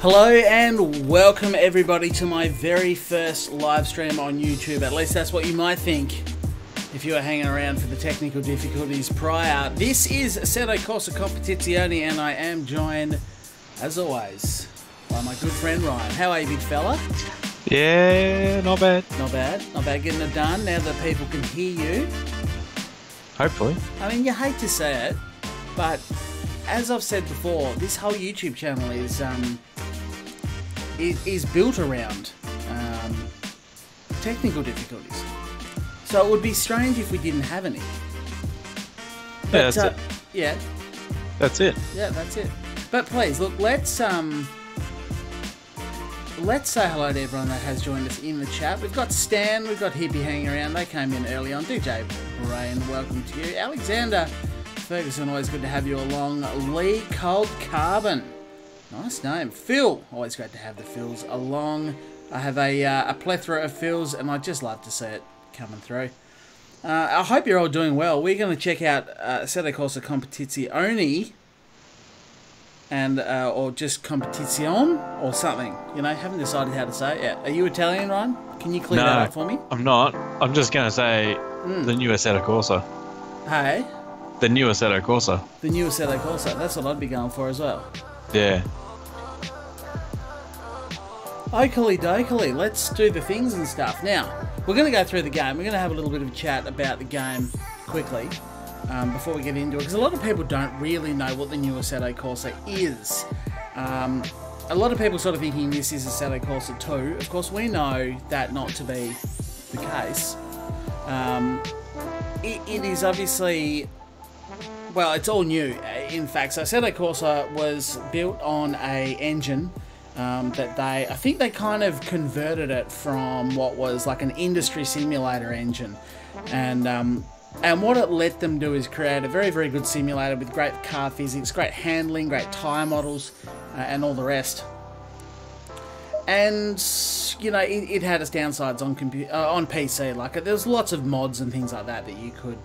Hello and welcome everybody to my very first live stream on YouTube. At least that's what you might think if you were hanging around for the technical difficulties prior. This is Assetto Corsa Competizione and I am joined, as always, by my good friend Ryan. How are you, big fella? Yeah, not bad. Not bad. Not bad getting it done now that people can hear you. Hopefully. I mean, you hate to say it, but as I've said before, this whole YouTube channel is built around technical difficulties. So it would be strange if we didn't have any. But, yeah, that's it. Yeah. That's it. Yeah, that's it. But please, look, let's say hello to everyone that has joined us in the chat. We've got Stan, we've got Hippie hanging around. They came in early on. DJ Brain, welcome to you. Alexander Ferguson, always good to have you along. Lee Cold Carbon. Nice name. Phil, always great to have the Phils along. I have a plethora of Phils, and I just love to see it coming through. I hope you're all doing well. We're going to check out Assetto Corsa Competizione, and or just Competizione, or something. You know, haven't decided how to say it yet. Are you Italian, Ryan? Can you clear that up for me? I'm not. I'm just going to say the new Assetto Corsa. Hey? The new Assetto Corsa. The new Assetto Corsa. That's what I'd be going for as well. Yeah. Oakley dokley, let's do the things and stuff. Now, we're going to go through the game. We're going to have a little bit of a chat about the game quickly before we get into it, because a lot of people don't really know what the new Assetto Corsa is. A lot of people sort of thinking this is Assetto Corsa 2. Of course, we know that not to be the case. It is obviously... Well, it's all new, in fact. So Assetto Corsa was built on a engine that I think they kind of converted it from what was like an industry simulator engine. And what it let them do is create a very, very good simulator with great car physics, great handling, great tyre models, and all the rest. And you know, it had its downsides on PC. Like, there's lots of mods and things like that you could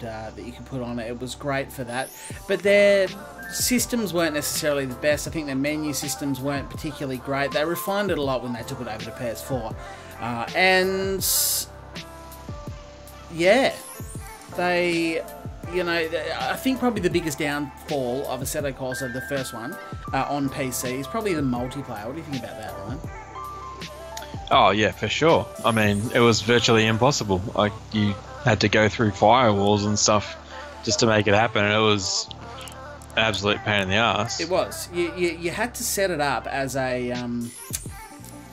put on it. It was great for that, but their systems weren't necessarily the best. I think their menu systems weren't particularly great. They refined it a lot when they took it over to PS4, and yeah, they. You know, I think probably the biggest downfall of Assetto Corsa, the first one, on PC, is probably the multiplayer. What do you think about that, Ryan? Oh, yeah, for sure. I mean, it was virtually impossible. Like, you had to go through firewalls and stuff just to make it happen. It was an absolute pain in the ass. It was. You had to set it up as an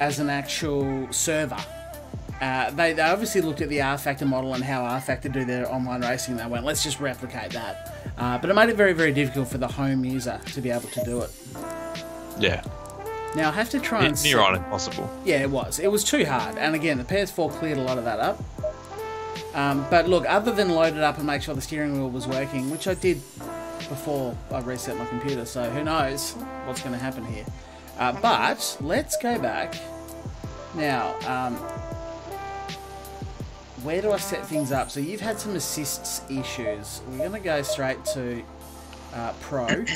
actual server. They obviously looked at the R-Factor model and how R-Factor do their online racing. They went, let's just replicate that. But it made it very, very difficult for the home user to be able to do it. Yeah. Now, I have to try and... Near on impossible. Yeah, it was. It was too hard. And again, the PS4 cleared a lot of that up. But look, other than load it up and make sure the steering wheel was working, which I did before I reset my computer, so who knows what's going to happen here. But let's go back. Now, where do I set things up? So you've had some assists issues. We're going to go straight to Pro.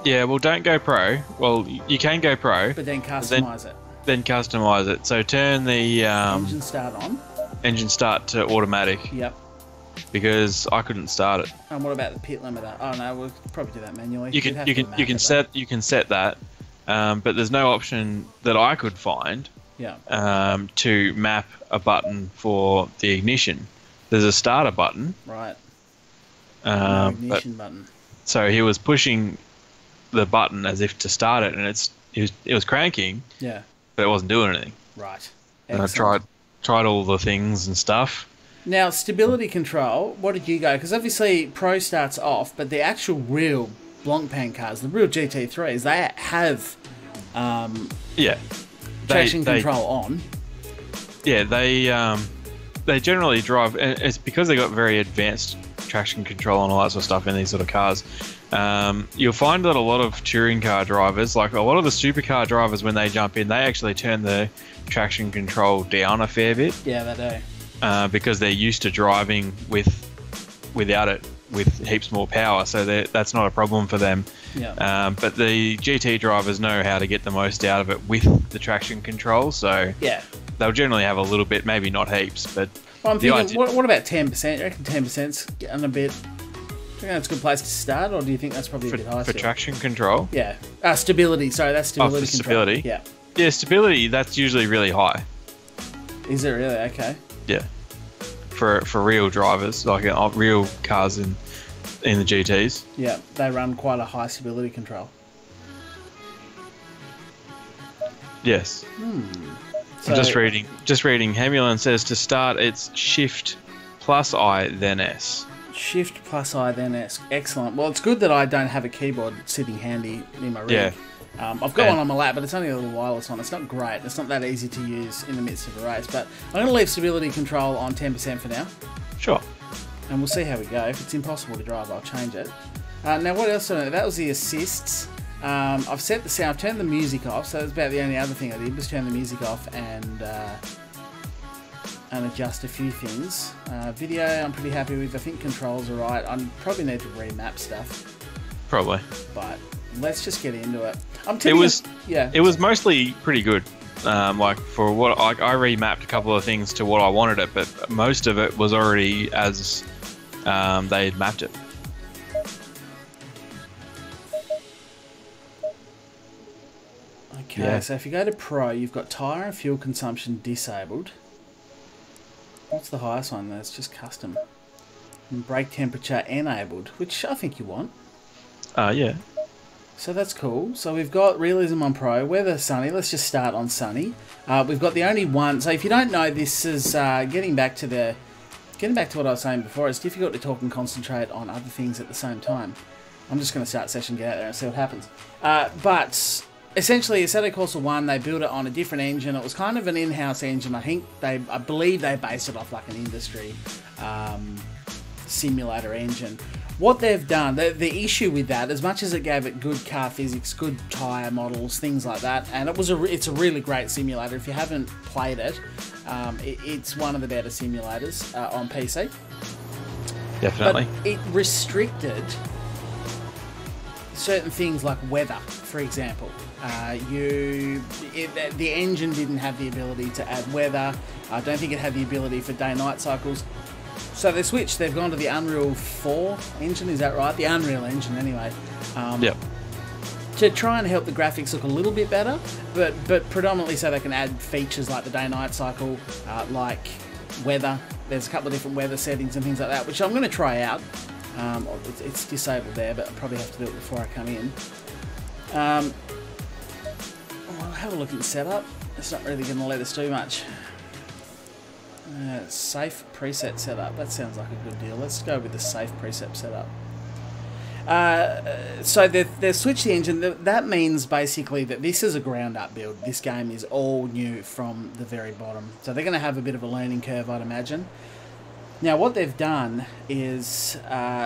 Yeah, well, don't go Pro. Well, you can go Pro. But then customise it. Then customise it. So turn the... engine start on. Engine start to automatic. Yep. Because I couldn't start it. And what about the pit limiter? Oh no, we'll probably do that manually. You can set that, but there's no option that I could find. Yeah. To map a button for the ignition. There's a starter button. Right. No ignition button. So he was pushing the button as if to start it, and it was cranking. Yeah. But it wasn't doing anything. Right. And I tried all the things and stuff. Now, stability control, what did you go? Because obviously Pro starts off, but the actual real Blancpain cars, the real GT3s, they have traction control on. Yeah, they generally drive, and it's because they got very advanced traction control and all that sort of stuff in these sort of cars. You'll find that a lot of touring car drivers, like a lot of the supercar drivers, when they jump in, they actually turn the traction control down a fair bit. Yeah, they do. Because they're used to driving without it with heaps more power, so that's not a problem for them. Yeah. But the GT drivers know how to get the most out of it with the traction control, so Yeah. they'll generally have a little bit, maybe not heaps, but Well, I'm thinking, what about 10%? You reckon 10%'s getting a bit... Do you think that's a good place to start, or do you think that's probably a bit high for still? traction control. Yeah. Stability. Sorry, that's stability For control. stability. Yeah. Yeah, stability. That's usually really high. Is it really? Okay. Yeah. For real drivers, like real cars in the GTs. Yeah, they run quite a high stability control. Yes. So, Just reading. Hemulin says to start, it's Shift plus I then S. Shift plus I then S. Excellent. Well, it's good that I don't have a keyboard sitting handy in my rig. Yeah. I've got one on my lap, but it's only a little wireless one. It's not great. It's not that easy to use in the midst of a race. But I'm going to leave stability control on 10% for now. Sure. And we'll see how we go. If it's impossible to drive, I'll change it. Now, what else? That was the assists. I've set the sound. I've turned the music off. So that's about the only other thing I did was turn the music off and adjust a few things. Video, I'm pretty happy with. I think controls are right. I probably need to remap stuff. Probably. But let's just get into it. It was mostly pretty good. Like for what I remapped a couple of things to what I wanted it, but most of it was already as they had mapped it. Okay, Yeah. so if you go to Pro, you've got tyre and fuel consumption disabled. What's the highest one? That's just custom. And brake temperature enabled, which I think you want. Yeah. So that's cool. So we've got realism on Pro, weather sunny. Let's just start on sunny. We've got the only one. So if you don't know, this is getting back to what I was saying before. It's difficult to talk and concentrate on other things at the same time. I'm just going to start session, get out there, and see what happens. But essentially, Assetto Corsa 1, they built it on a different engine. It was kind of an in-house engine. I believe they based it off like an industry simulator engine. What they've done, the issue with that, as much as it gave it good car physics, good tyre models, things like that, and it's a really great simulator. If you haven't played it, it's one of the better simulators on PC. Definitely. But it restricted certain things like weather, for example. The engine didn't have the ability to add weather. I don't think it had the ability for day-night cycles. So they switched. They've gone to the Unreal 4 engine, is that right? The Unreal engine, anyway. Yep. To try and help the graphics look a little bit better, but predominantly so they can add features like the day-night cycle, like weather. There's a couple of different weather settings and things like that, which I'm going to try out. It's disabled there, but I probably have to do it before I come in. I'll have a look at the setup. It's not really going to let us do much. Safe preset setup. That sounds like a good deal. Let's go with the safe preset setup. So they've switched the engine. That means basically that this is a ground-up build. This game is all new from the very bottom. So they're going to have a bit of a learning curve, I'd imagine. Now, what they've done is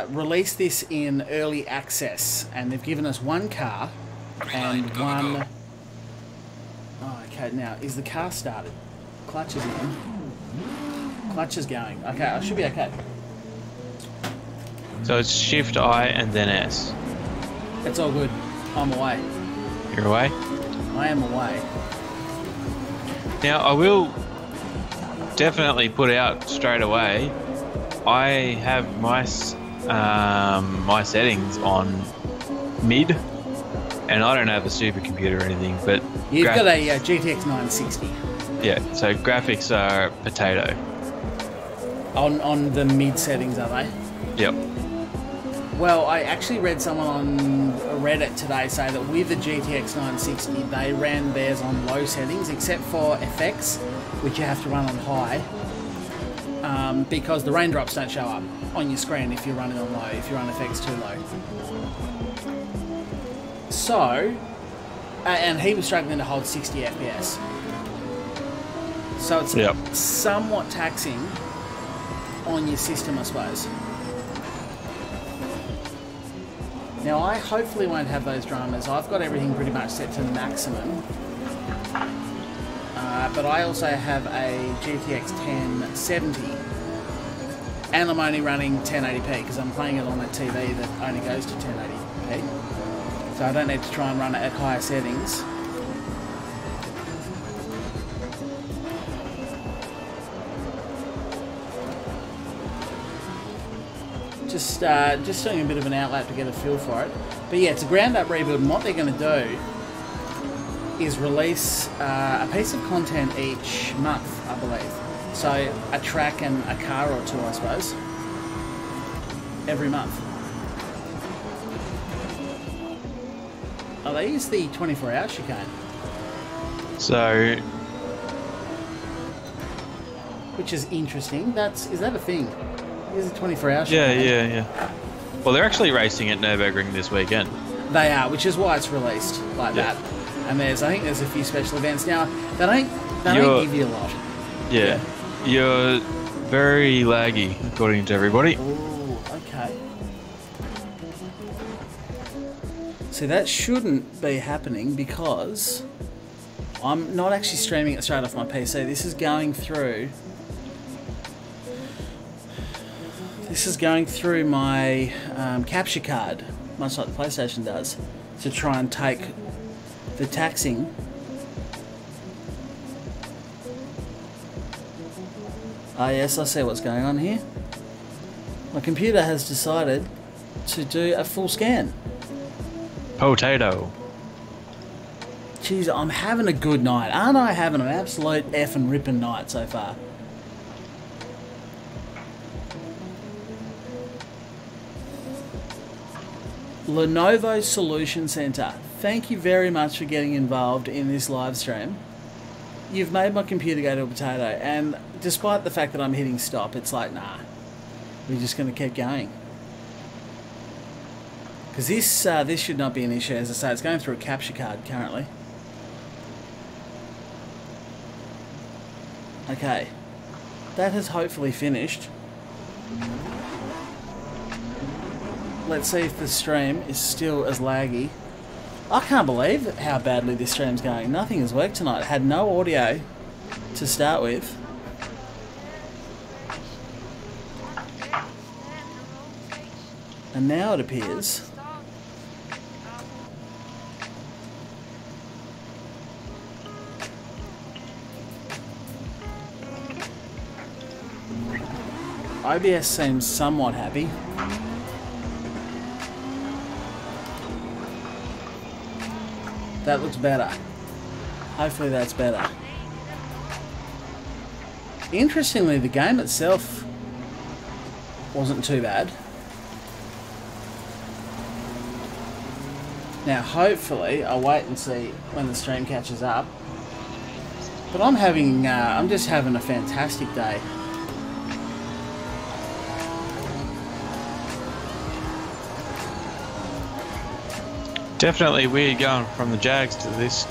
release this in early access, and they've given us one car and one... Oh, okay, now, is the car started? Clutch is in. Clutch is going. Okay, I should be okay. So it's Shift I and then S. It's all good. I'm away. You're away? I am away. Now, I will definitely put out straight away, I have my my settings on mid, and I don't have a supercomputer or anything, but... You've got a GTX 960. Yeah, so graphics are potato. On the mid settings, are they? Yep. Well, I actually read someone on Reddit today say that with the GTX 960, they ran theirs on low settings, except for FX, which you have to run on high, because the raindrops don't show up on your screen if you're running on low, if you run FX too low. So, and he was struggling to hold 60 FPS. So it's somewhat taxing on your system, I suppose. Now, I hopefully won't have those dramas. I've got everything pretty much set to maximum. But I also have a GTX 1070. and I'm only running 1080p because I'm playing it on a TV that only goes to 1080p. So I don't need to try and run it at higher settings. Just doing a bit of an outlap to get a feel for it. But yeah, it's a ground up rebuild, and what they're going to do is release a piece of content each month, I believe. So a track and a car or two, I suppose, every month. Oh, they use the 24-hour chicane. So, which is interesting. Is that a thing? Is a 24-hour chicane? Yeah. Well, they're actually racing at Nürburgring this weekend. They are, which is why it's released like that. And I think there's a few special events now. They don't give you a lot. Yeah. You're very laggy, according to everybody. Ooh, okay. See, that shouldn't be happening because I'm not actually streaming it straight off my PC. This is going through my capture card, much like the PlayStation does, to try and take the taxing. Ah yes, I see what's going on here. My computer has decided to do a full scan. Potato. Jeez, I'm having a good night. Aren't I having an absolute effing ripping night so far? Lenovo Solution Center, thank you very much for getting involved in this live stream. You've made my computer go to a potato, and despite the fact that I'm hitting stop, it's like, nah, we're just going to keep going. Because this should not be an issue. As I say, it's going through a capture card currently. Okay, that has hopefully finished. Let's see if the stream is still as laggy. I can't believe how badly this stream's going. Nothing has worked tonight. It had no audio to start with. And now it appears OBS seems somewhat happy. That looks better. Hopefully that's better. Interestingly, the game itself wasn't too bad. Now, hopefully, I'll wait and see when the stream catches up. But I'm just having a fantastic day. Definitely weird going from the Jags to this.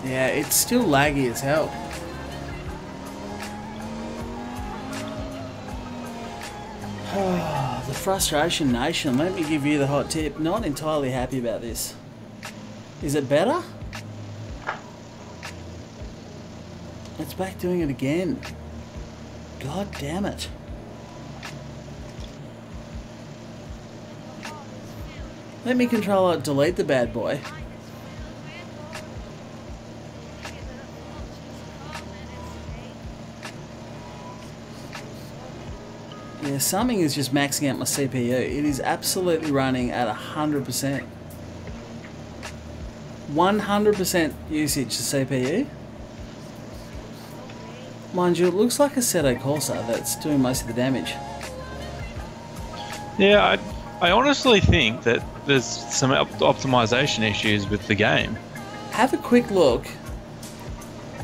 Yeah, it's still laggy as hell. The frustration nation. Let me give you the hot tip. Not entirely happy about this. Is it better? It's back doing it again. God damn it. Let me control it, delete the bad boy. Yeah, something is just maxing out my CPU. It is absolutely running at 100%. 100% usage of CPU. Mind you, it looks like Assetto Corsa that's doing most of the damage. Yeah, I honestly think that there's some optimization issues with the game. Have a quick look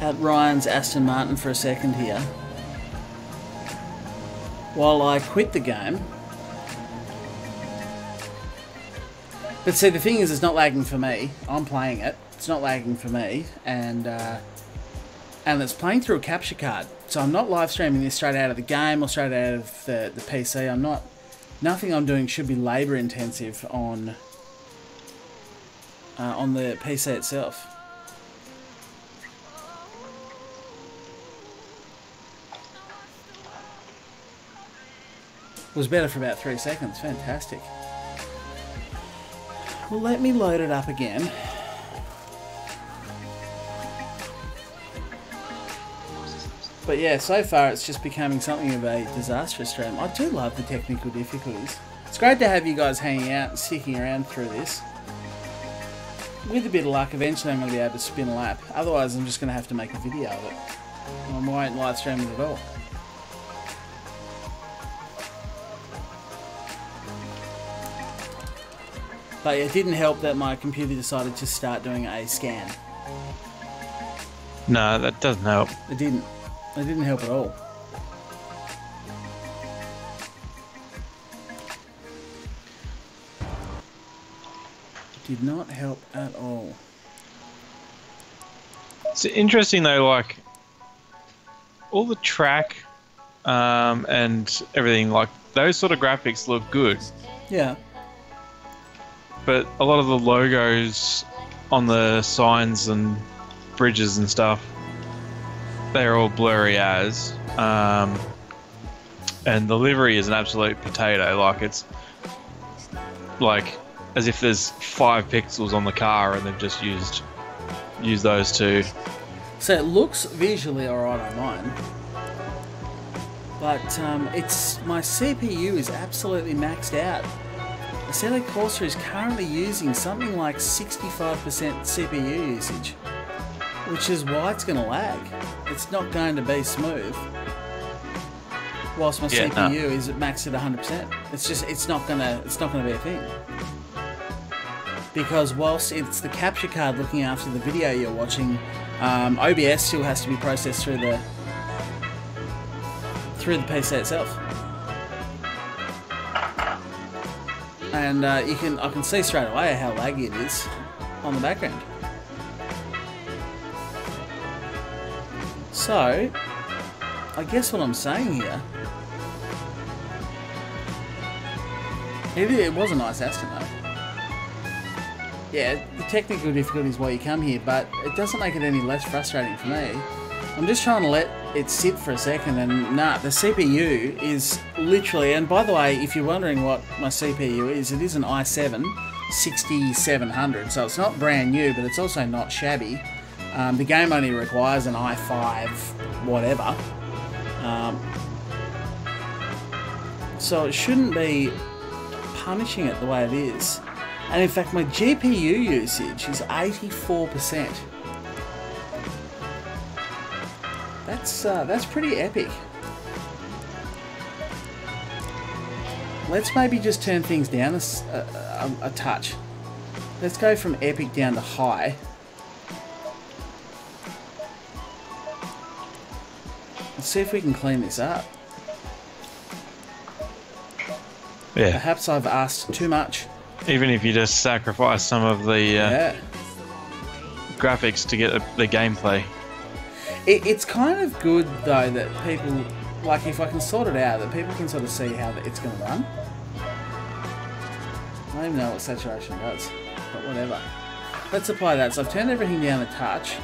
at Ryan's Aston Martin for a second here. While I quit the game. But see, the thing is, it's not lagging for me. I'm playing it. It's not lagging for me. And it's playing through a capture card. So I'm not live streaming this straight out of the game or straight out of the PC. I'm not... Nothing I'm doing should be labour intensive on the PC itself. Was better for about 3 seconds. Fantastic. Well, let me load it up again. But yeah, so far it's just becoming something of a disastrous stream. I do love the technical difficulties. It's great to have you guys hanging out and sticking around through this. With a bit of luck, eventually I'm going to be able to spin a lap. Otherwise, I'm just going to have to make a video of it. I won't live stream it at all. But it didn't help that my computer decided to start doing a scan. No, that doesn't help. It didn't. It didn't help at all. It did not help at all. It's interesting though, like all the track and everything, like those sort of graphics look good. Yeah. But a lot of the logos on the signs and bridges and stuff, they're all blurry as. And the livery is an absolute potato. Like it's like as if there's 5 pixels on the car and they've just used those two. So it looks visually alright on mine. But it's my CPU is absolutely maxed out. Assetto Corsa is currently using something like 65% CPU usage, which is why it's going to lag. It's not going to be smooth. Whilst my CPU is maxed at 100%, it's not going to be a thing. Because whilst it's the capture card looking after the video you're watching, OBS still has to be processed through the PC itself. And I can see straight away how laggy it is on the background. So, I guess what I'm saying here, it was a nice Aston though. Yeah, the technical difficulty is why you come here, but it doesn't make it any less frustrating for me. I'm just trying to let it sit for a second, and nah, the CPU is literally, and by the way, if you're wondering what my CPU is, it is an i7 6700, so it's not brand new, but it's also not shabby. The game only requires an i5 whatever, so it shouldn't be punishing it the way it is. And in fact, my GPU usage is 84%. That's pretty epic. Let's maybe just turn things down a touch. Let's go from epic down to high. Let's see if we can clean this up. Yeah. Perhaps I've asked too much. Even if you just sacrifice some of the graphics to get the gameplay. It's kind of good though that people, like if I can sort it out, that people can sort of see how it's going to run. I don't even know what saturation does, but whatever. Let's apply that. So I've turned everything down a touch.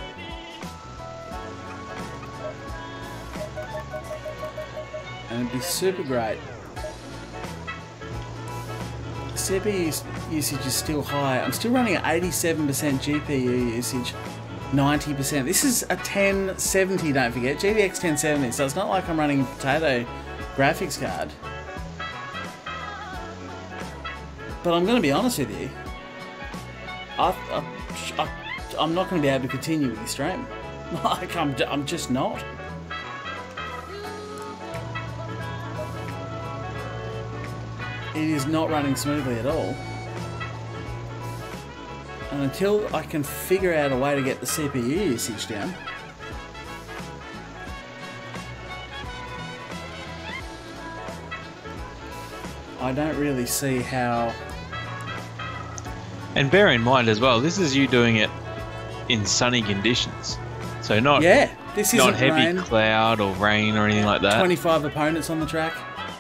And it'd be super great. CPU usage is still high. I'm still running at 87% GPU usage, 90%. This is a 1070, don't forget, GTX 1070, so it's not like I'm running a potato graphics card. But I'm going to be honest with you, I'm not going to be able to continue with this stream. Like, I'm just not. It is not running smoothly at all. And until I can figure out a way to get the CPU usage down, I don't really see how. And bear in mind as well, this is you doing it in sunny conditions. So not this isn't not heavy rain. Cloud or rain or anything like that. 25 opponents on the track.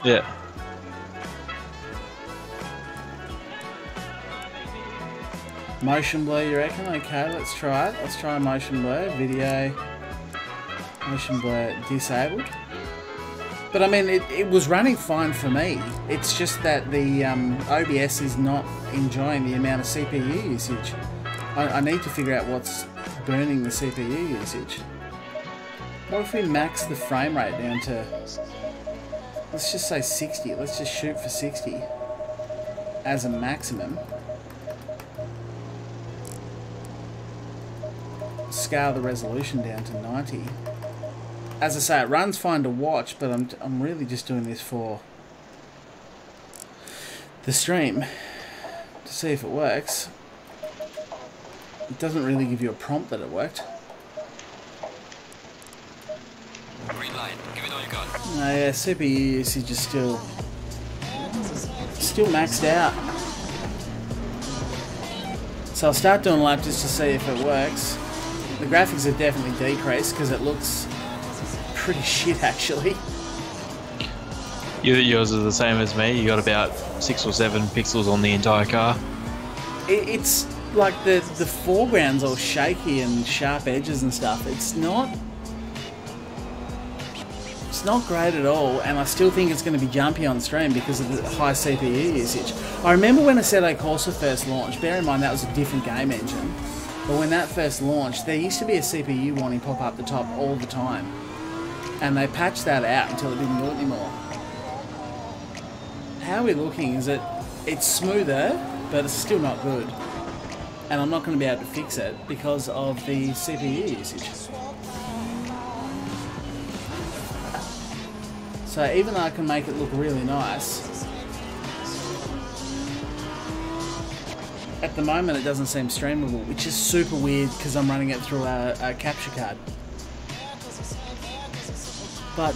Yeah. Motion blur, you reckon? Okay, let's try it. Let's try motion blur. Video. Motion blur disabled. But I mean, it was running fine for me. It's just that the OBS is not enjoying the amount of CPU usage. I need to figure out what's burning the CPU usage. What if we max the frame rate down to, let's just say 60. Let's just shoot for 60 as a maximum. Scale the resolution down to 90. As I say, it runs fine to watch, but I'm really just doing this for the stream to see if it works. It doesn't really give you a prompt that it worked. Green light. Give it all you got. No, yeah, CPU usage is still maxed out. So I'll start doing a lap just to see if it works. The graphics have definitely decreased because it looks pretty shit actually. Yours is the same as me. You got about 6 or 7 pixels on the entire car. It's like the foreground's all shaky and sharp edges and stuff. It's not great at all, and I still think it's going to be jumpy on stream because of the high CPU usage. I remember when Assetto Corsa first launched, bear in mind that was a different game engine, but when that first launched, there used to be a CPU warning pop up the top all the time, and they patched that out until it didn't do it anymore. How we're looking is that it's smoother, but it's still not good, and I'm not going to be able to fix it because of the CPU usage. So even though I can make it look really nice, at the moment it doesn't seem streamable, which is super weird because I'm running it through a capture card. But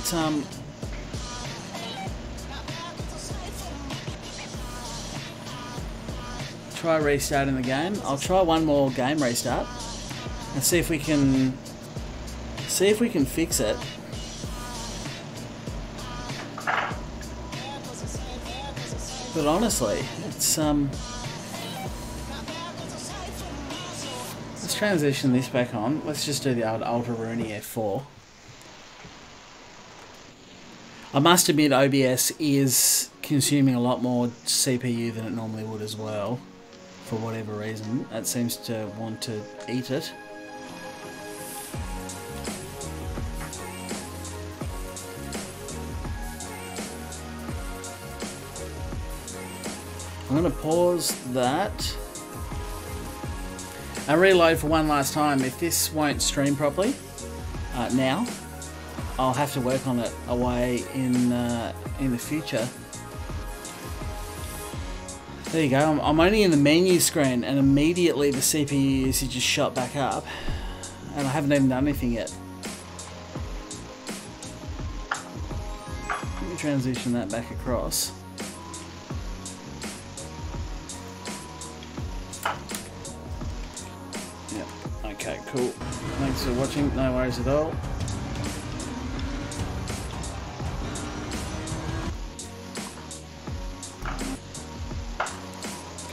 try restarting the game. I'll try one more game restart and see if we can fix it. But honestly, it's let's transition this back on. Let's just do the old Ultra Rooney F4. I must admit OBS is consuming a lot more CPU than it normally would as well. For whatever reason, it seems to want to eat it. I'm going to pause that and reload for one last time. If this won't stream properly now, I'll have to work on it away in the future. There you go. I'm only in the menu screen and immediately the CPU usage just shot back up and I haven't even done anything yet. Let me transition that back across. Yep. Okay, cool. Thanks for watching. No worries at all.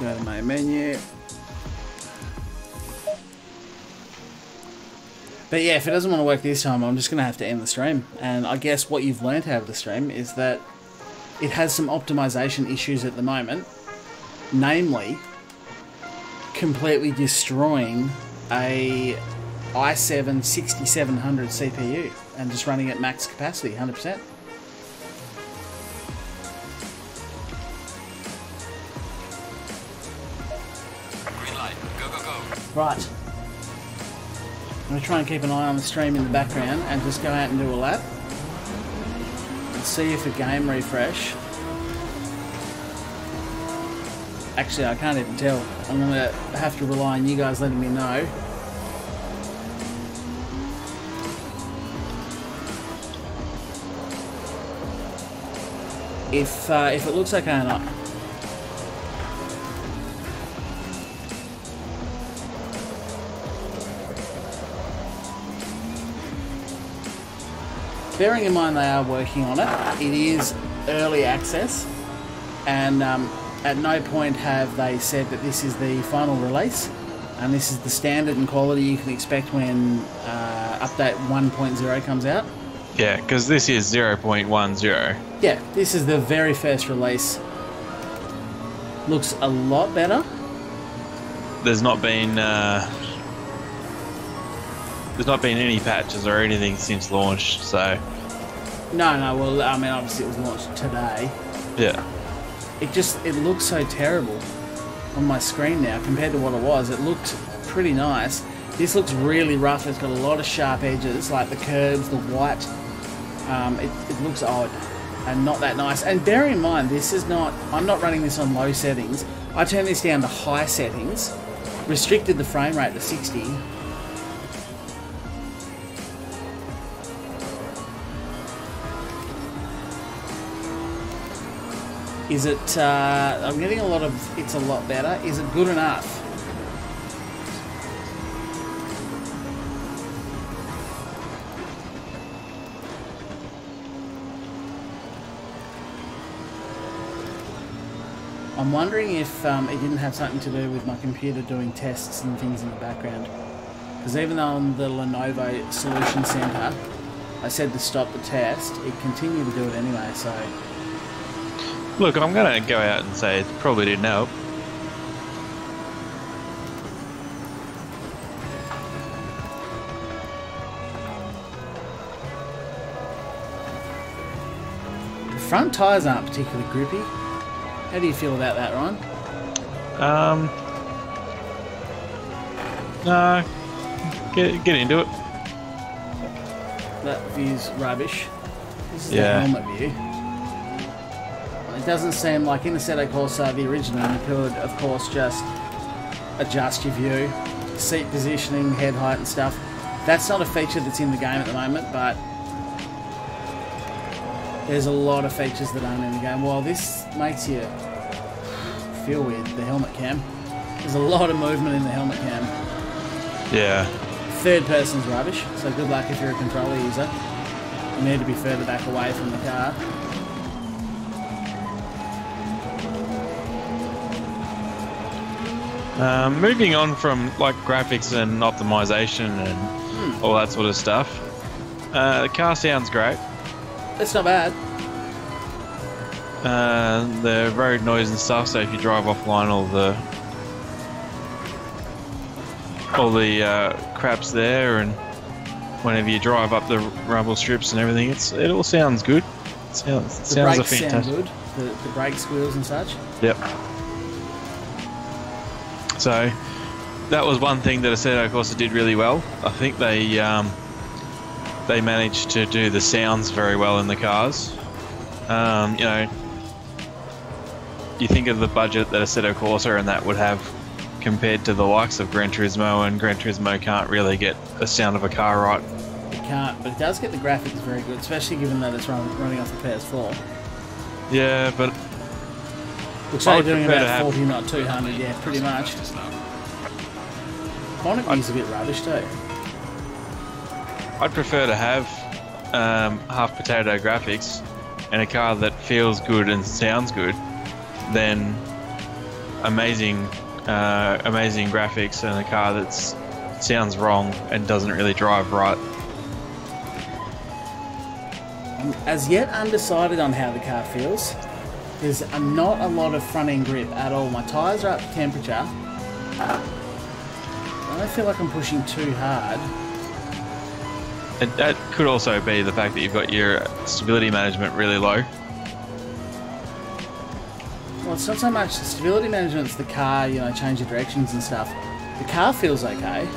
Go to my menu. But yeah, if it doesn't want to work this time, I'm just going to have to end the stream. And I guess what you've learned out of the stream is that it has some optimization issues at the moment. Namely, completely destroying a i7 6700 CPU and just running at max capacity, 100%. Right, I'm going to try and keep an eye on the stream in the background and just go out and do a lap and see if a game refresh. Actually, I can't even tell. I'm going to have to rely on you guys letting me know. If it looks okay or not. Bearing in mind they are working on it, it is early access, and at no point have they said that this is the final release, and this is the standard and quality you can expect when update 1.0 comes out. Yeah, because this is 0.10. Yeah, this is the very first release. Looks a lot better. There's not been any patches or anything since launch, so No, well, I mean, obviously it was launched today. yeah. It looks so terrible on my screen now compared to what it was. It looked pretty nice. This looks really rough. It's got a lot of sharp edges, like the curves, the white. It looks odd and not that nice. And bear in mind, I'm not running this on low settings. I turned this down to high settings, restricted the frame rate to 60. Is it, I'm getting a lot of, it's a lot better. Is it good enough? I'm wondering if it didn't have something to do with my computer doing tests and things in the background. Because even though on the Lenovo Solution Center, I said to stop the test, it continued to do it anyway, so... Look, I'm going to go out and say it probably didn't help. The front tyres aren't particularly grippy. How do you feel about that, Ryan? No, get into it. That view's rubbish. This is Yeah. the helmet view. It doesn't seem like in Assetto Corsa, the original, you could, of course, just adjust your view, seat positioning, head height and stuff. That's not a feature that's in the game at the moment, but there's a lot of features that aren't in the game. Well, this makes you feel weird, the helmet cam. There's a lot of movement in the helmet cam. Yeah. Third person's rubbish, so good luck if you're a controller user. You need to be further back away from the car. Moving on from like graphics and optimization and all that sort of stuff, the car sounds great. That's not bad. The road noise and stuff. So if you drive offline, all the crap's there, and whenever you drive up the rumble strips and everything, it all sounds good. It sounds The a brakes sound fantastic. good. The brake squeals and such. Yep. So that was one thing that Assetto Corsa did really well. I think they managed to do the sounds very well in the cars. You know, you think of the budget that Assetto Corsa and that would have compared to the likes of Gran Turismo, and Gran Turismo can't really get the sound of a car right. It can't, but it does get the graphics very good, especially given that it's running off the PS4. Yeah, but Looks I like would you're doing prefer to about have- 40, not 200, yeah, pretty much. Phonic view's a bit rubbish too. I'd prefer to have half potato graphics and a car that feels good and sounds good than amazing graphics and a car that sounds wrong and doesn't really drive right. I'm as yet undecided on how the car feels. There's not a lot of front end grip at all. My tyres are up to temperature. I don't feel like I'm pushing too hard. And that could also be the fact that you've got your stability management really low. Well, it's not so much the stability management, it's the car, you know, change the directions and stuff. The car feels okay.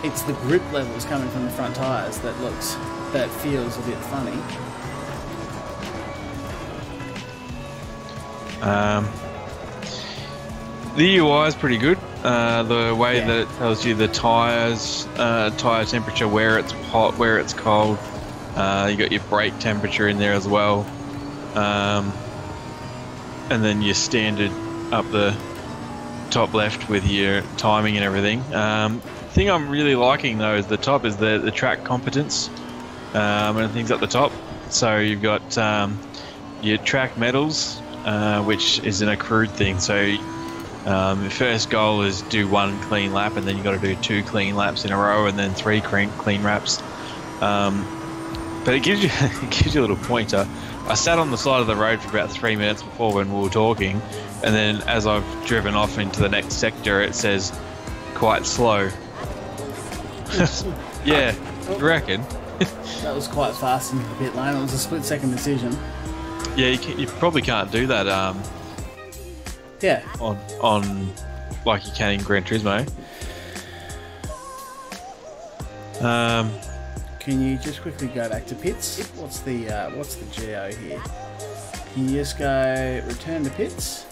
It's the grip levels coming from the front tyres that feels a bit funny. The UI is pretty good. The way Yeah. that it tells you the tires, tire temperature, where it's hot, where it's cold. You got your brake temperature in there as well, and then your standard up the top left with your timing and everything. Thing I'm really liking though is the top is the track competence and things at the top. So you've got your track medals, which is an accrued thing. So your first goal is do one clean lap, and then you've got to do 2 clean laps in a row, and then 3 clean laps. But it gives you it gives you a little pointer. I sat on the side of the road for about 3 minutes before when we were talking, and then as I've driven off into the next sector, it says quite slow. Yeah, you reckon? That was quite fast into the pit lane. It was a split-second decision. Yeah, you probably can't do that. Yeah. On like you can in Gran Turismo. Can you just quickly go back to pits? What's the GO here? Can you just go return to pits?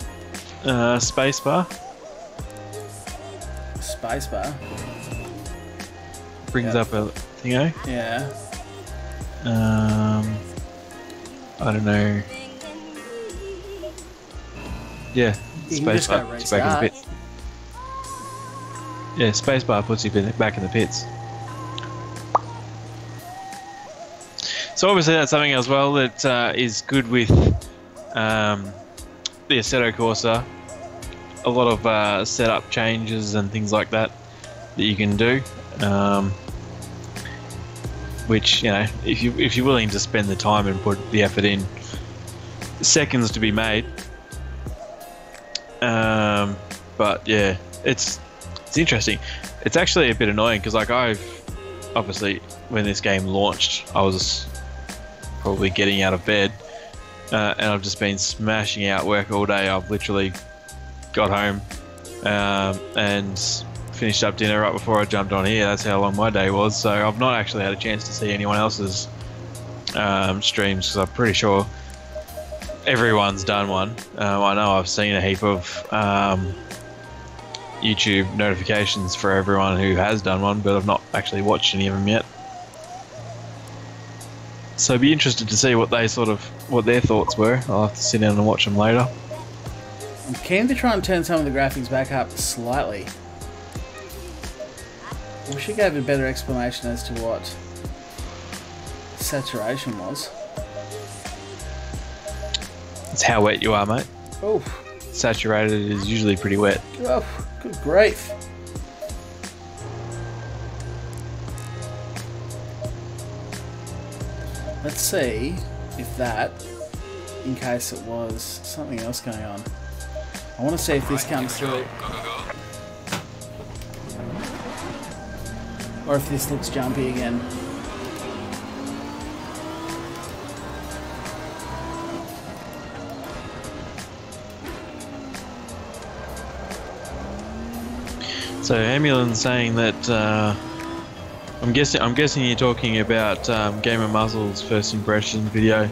Spacebar. Spacebar. Brings up a thingo. Yeah. I don't know. Yeah, You can just go spacebar puts you back in the restart. pits. Yeah, spacebar puts you back in the pits. So obviously that's something as well that is good with the Assetto Corsa. A lot of setup changes and things like that you can do. Which, you know, if you're willing to spend the time and put the effort in, seconds to be made. But yeah, it's interesting. It's actually a bit annoying because, like, I've obviously, when this game launched, I was probably getting out of bed, and I've just been smashing out work all day. I've literally got home and finished up dinner right before I jumped on here. That's how long my day was. So I've not actually had a chance to see anyone else's streams because I'm pretty sure everyone's done one. I know I've seen a heap of YouTube notifications for everyone who has done one, but I've not actually watched any of them yet. So I'd be interested to see what their thoughts were. I'll have to sit down and watch them later. I'm keen to try and turn some of the graphics back up slightly. I wish you gave a better explanation as to what saturation was. It's how wet you are, mate. Oh, Saturated is usually pretty wet. oh, good grief. Let's see if that, in case it was something else going on. I want to see if this comes through. Or if this looks jumpy again. So Emulin's saying that I'm guessing you're talking about Gamer Muzzle's first impression video.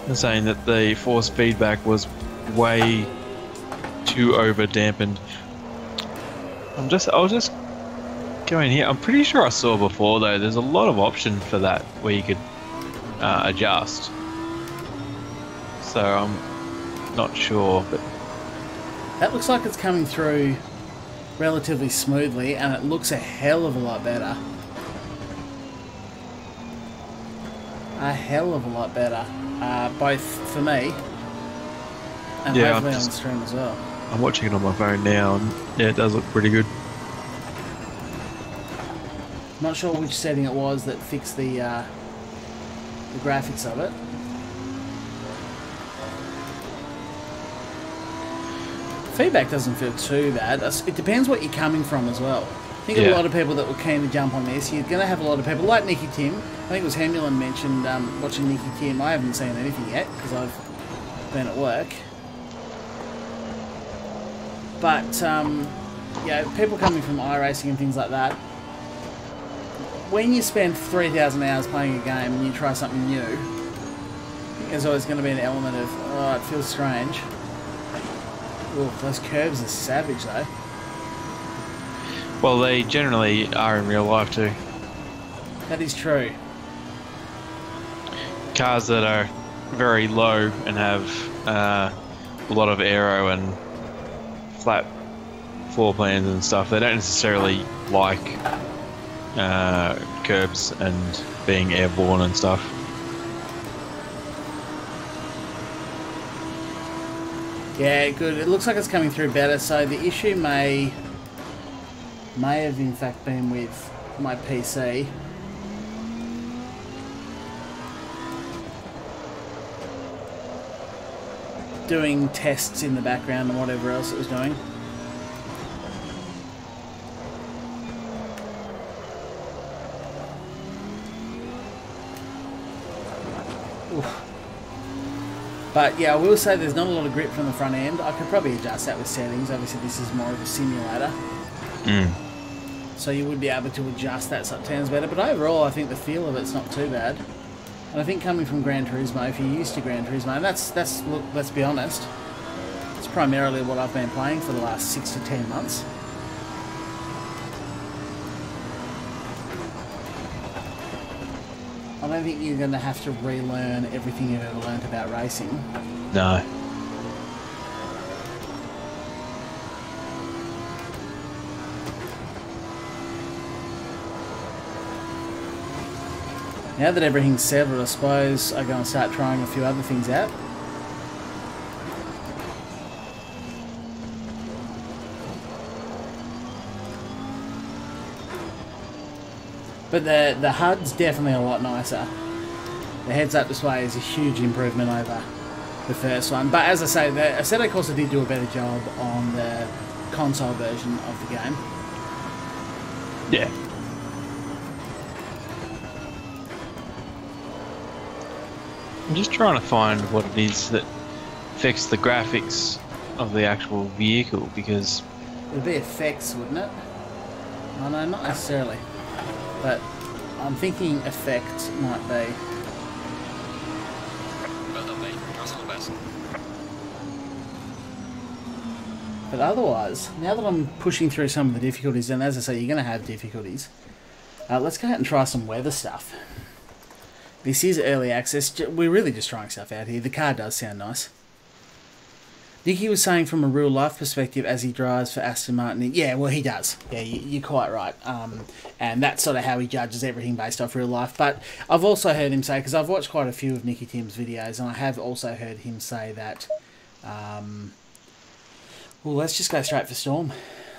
They're saying that the force feedback was way too over dampened. I'll just go in here. I'm pretty sure I saw before though. There's a lot of option for that where you could adjust. So I'm not sure, but That looks like it's coming through relatively smoothly, and it looks a hell of a lot better. A hell of a lot better, both for me and Yeah, hopefully on the stream as well. I'm watching it on my phone now, and yeah, it does look pretty good. Not sure which setting it was that fixed the graphics of it. Feedback doesn't feel too bad. It depends what you're coming from as well. I think a lot of people that were keen to jump on this, you're going to have a lot of people like Nicky Tim. I think it was Hemulin mentioned watching Nicky Tim. I haven't seen anything yet because I've been at work. But yeah, people coming from iRacing and things like that, when you spend 3,000 hours playing a game and you try something new, I think there's always going to be an element of, oh, it feels strange. Oh, those curves are savage though. Well, they generally are in real life too. That is true. Cars that are very low and have a lot of aero and flat floor plans and stuff, they don't necessarily like curbs and being airborne and stuff. Yeah, good. It looks like it's coming through better. So the issue may have in fact been with my PC. doing tests in the background and whatever else it was doing. Oof. But yeah, I will say there's not a lot of grip from the front end. I could probably adjust that with settings. Obviously this is more of a simulator. So you would be able to adjust that so it turns better. But overall I think the feel of it's not too bad. And I think coming from Gran Turismo, if you're used to Gran Turismo, and that's look, let's be honest, it's primarily what I've been playing for the last 6 to 10 months. I don't think you're going to have to relearn everything you've ever learned about racing. No. Now that everything's settled, I suppose I go and start trying a few other things out. But the HUD's definitely a lot nicer. The heads-up display is a huge improvement over the first one. But as I say, the Assetto Corsa did do a better job on the console version of the game. Yeah. I'm just trying to find what it is that affects the graphics of the actual vehicle, because... It would be effects, wouldn't it? Oh no, not necessarily. But I'm thinking effect might be. Well done, mate. Yours all the best. But otherwise, now that I'm pushing through some of the difficulties, and as I say, you're going to have difficulties, let's go out and try some weather stuff. This is early access. We're really just trying stuff out here. The car does sound nice. Nicky was saying from a real life perspective as he drives for Aston Martin. Yeah, well, he does. Yeah, you're quite right. And that's sort of how he judges everything based off real life. But I've also heard him say, because I've watched quite a few of Nicky Tim's videos, and I have also heard him say that... well, let's just go straight for Storm.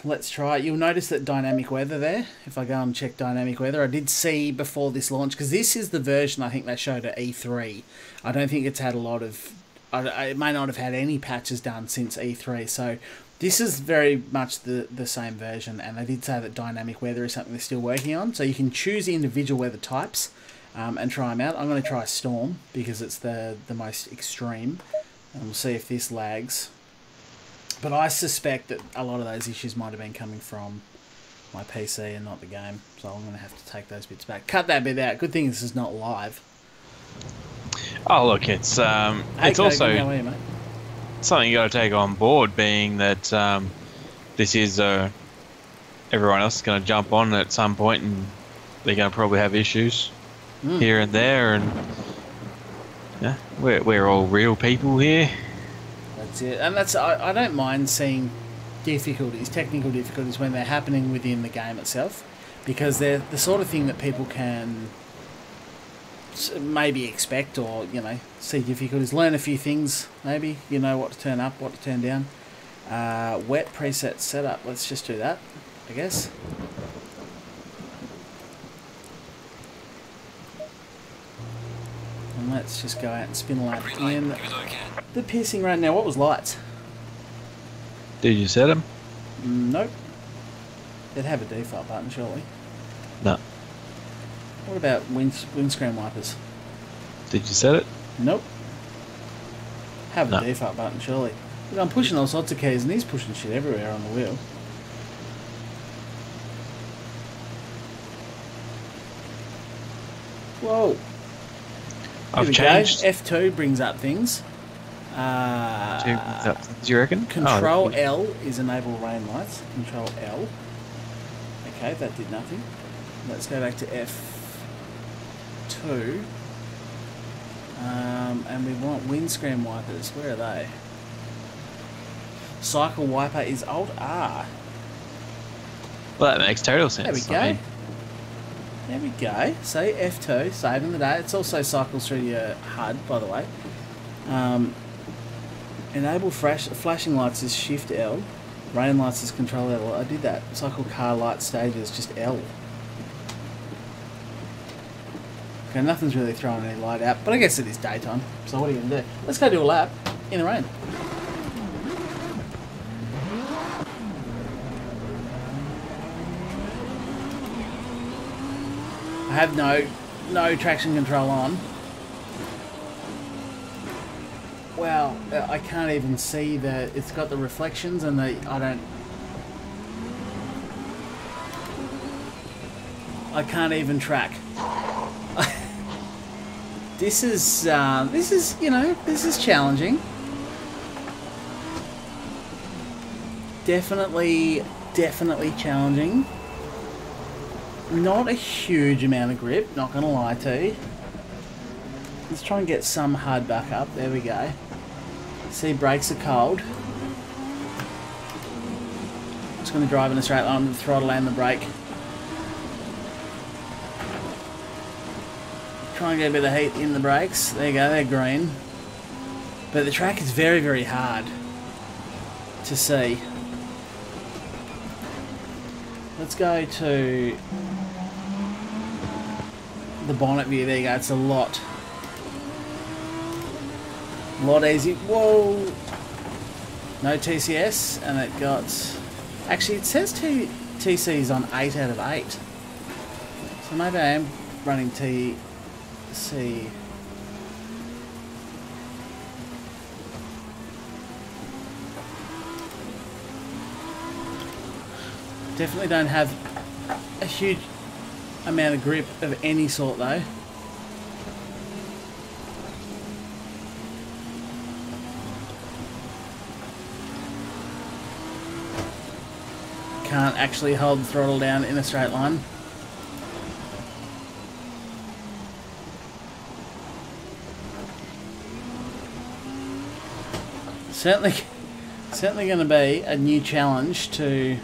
Let's try it. You'll notice that dynamic weather there. If I go and check dynamic weather, I did see before this launch, because this is the version I think they showed at E3. I don't think it's had a lot of... it may not have had any patches done since E3, so this is very much the same version, and they did say that dynamic weather is something they're still working on, so you can choose individual weather types and try them out. I'm going to try Storm, because it's the most extreme, and we'll see if this lags. But I suspect that a lot of those issues might have been coming from my PC and not the game, so I'm going to have to take those bits back. Cut that bit out. Good thing this is not live. Oh look, it's also something you got to take on board, being that this is everyone else is going to jump on at some point, and they're going to probably have issues here and there, and yeah, we're all real people here. That's it, and that's I don't mind seeing difficulties, technical difficulties, when they're happening within the game itself, because they're the sort of thing that people can maybe expect, or see difficulties, learn a few things, maybe what to turn up, what to turn down. Wet preset setup, let's just do that, I guess. And let's just go out and spin a lap in the piercing rain. Now, what was lights? Did you set them? Nope. They'd have a default button, surely. No. What about windscreen wipers? Did you set it? Nope. Have a default button, surely. Look, I'm pushing all sorts of keys, and he's pushing shit everywhere on the wheel. Whoa. I've changed. F2 brings up things. Do you reckon? Control L is enable rain lights. Control L. Okay, that did nothing. Let's go back to F2. And we want windscreen wipers. Where are they? Cycle wiper is Alt R. Well, that makes total sense. There we go. There we go. See, F2, saving the day. It's also cycles through your HUD, by the way. Enable flashing lights is Shift L. Rain lights is Control L. I did that. Cycle car light stages, just L. Okay, nothing's really throwing any light out, but I guess it is daytime. So what are you going to do? Let's go do a lap. in the rain. I have no traction control on. Wow, I can't even see it's got the reflections and I can't even track. This is challenging. Definitely challenging. Not a huge amount of grip, not gonna lie to you. Let's try and get some hard back up. There we go. See, brakes are cold. Just gonna drive in a straight line with the throttle and the brake. Try and get a bit of heat in the brakes. There you go, they're green. But the track is very, very hard to see. Let's go to the bonnet view. There you go, it's a lot easy. Whoa! No TCS, and it got... Actually, it says TC's on 8 out of 8. So maybe I am running TC. Definitely don't have a huge amount of grip of any sort though. Can't actually hold the throttle down in a straight line. Certainly going to be a new challenge to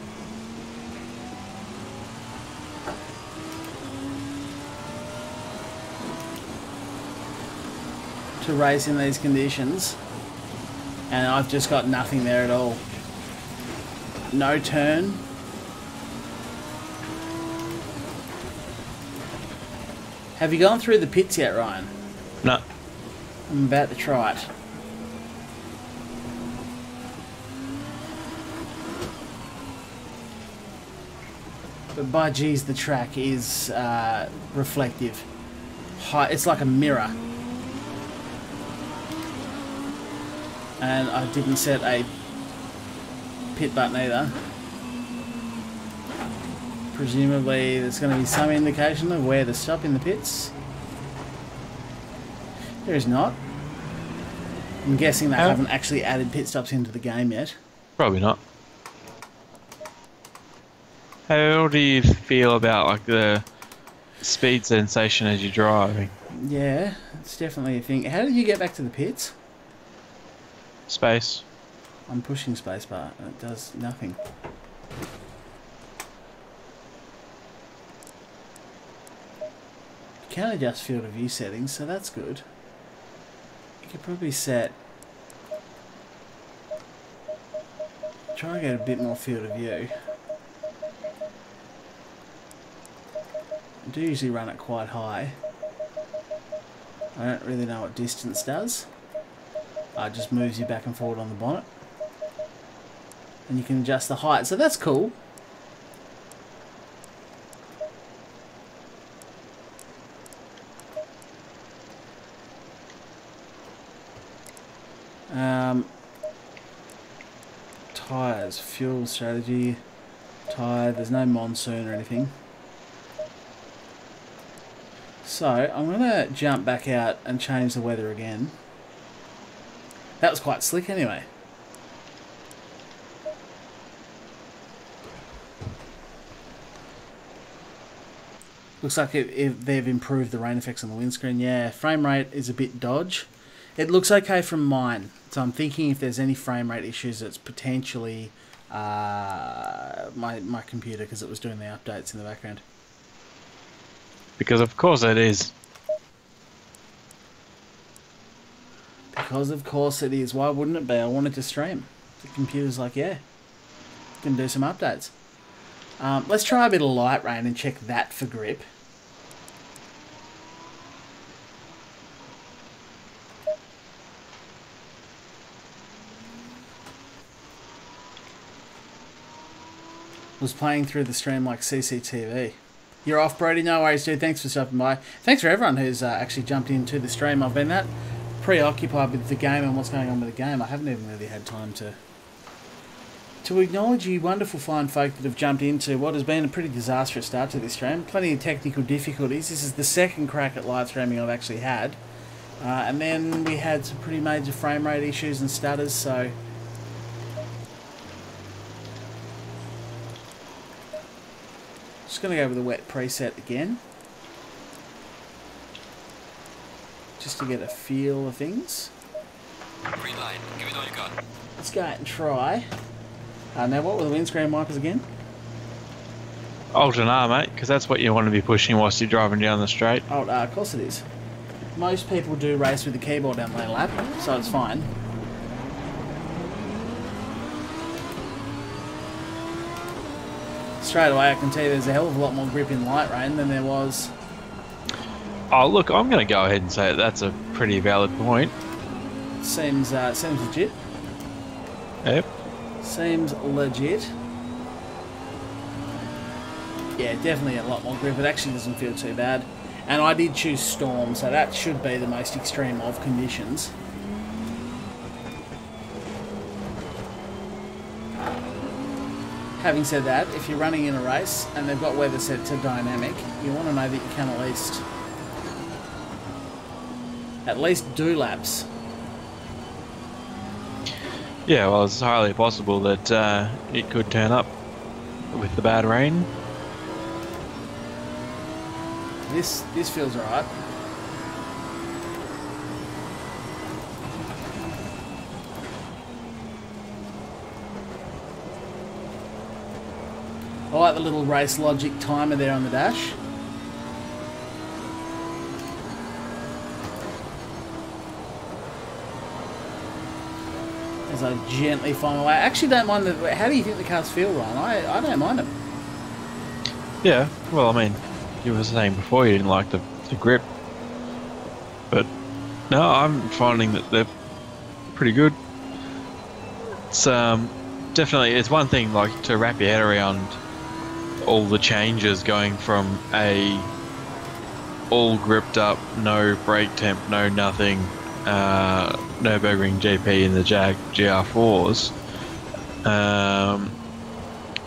race in these conditions, and I've just got nothing there at all. No turn. Have you gone through the pits yet, Ryan? No. I'm about to try it. But by geez, the track is reflective. It's like a mirror. And I didn't set a pit button either. Presumably there's going to be some indication of where to stop in the pits. There is not. I'm guessing they haven't actually added pit stops into the game yet. Probably not. How do you feel about like the speed sensation as you're driving? Yeah, it's definitely a thing. How did you get back to the pits? Space. I'm pushing spacebar and it does nothing. You can adjust field of view settings, so that's good. You could probably set... Try and get a bit more field of view. I do usually run it quite high. I don't really know what distance does. It just moves you back and forward on the bonnet. And you can adjust the height, so that's cool. Tyres, fuel strategy, tyre, there's no monsoon or anything. So, I'm going to jump back out and change the weather again. That was quite slick anyway. Looks like they've improved the rain effects on the windscreen. Yeah, frame rate is a bit dodge. It looks okay from mine. So I'm thinking if there's any frame rate issues, it's potentially my computer because it was doing the updates in the background. Because of course it is. Because of course it is. Why wouldn't it be? I wanted to stream. The computer's like, yeah, can do some updates. Let's try a bit of light rain and check that for grip. was playing through the stream like CCTV. You're off, Brody. No worries, dude. Thanks for stopping by. Thanks for everyone who's actually jumped into the stream. I've been that preoccupied with the game and what's going on with the game. I haven't even really had time to acknowledge you wonderful fine folk that have jumped into what has been a pretty disastrous start to this stream. Plenty of technical difficulties. This is the second crack at live streaming I've actually had. And then we had some pretty major frame rate issues and stutters, so... Just going to go with the wet preset again. Just to get a feel of things. Green light. Give it all you got. Let's go out and try. Now, what were the windscreen wipers again? Alt and R, mate, because that's what you want to be pushing whilst you're driving down the straight. Alt R, of course it is. Most people do race with the keyboard down their lap, so it's fine. Straight away, I can tell you there's a hell of a lot more grip in light rain than there was. Oh, look, I'm going to go ahead and say that's a pretty valid point. Seems legit. Yep. Seems legit. Yeah, definitely a lot more grip. It actually doesn't feel too bad. And I did choose Storm, so that should be the most extreme of conditions. Having said that, if you're running in a race and they've got weather set to dynamic, you want to know that you can at least do laps. Yeah, well, it's highly possible that it could turn up with the bad rain. This feels alright. I like the little race logic timer there on the dash. As I gently find my way. I actually don't mind the... How do you think the cars feel, Ryan? I don't mind them. Yeah, well, I mean, you were saying before you didn't like the grip. But, no, I'm finding that they're pretty good. It's definitely... It's one thing, like, to wrap your head around all the changes going from a all gripped up, no brake temp, no nothing, no burgering GP in the Jag GR4s,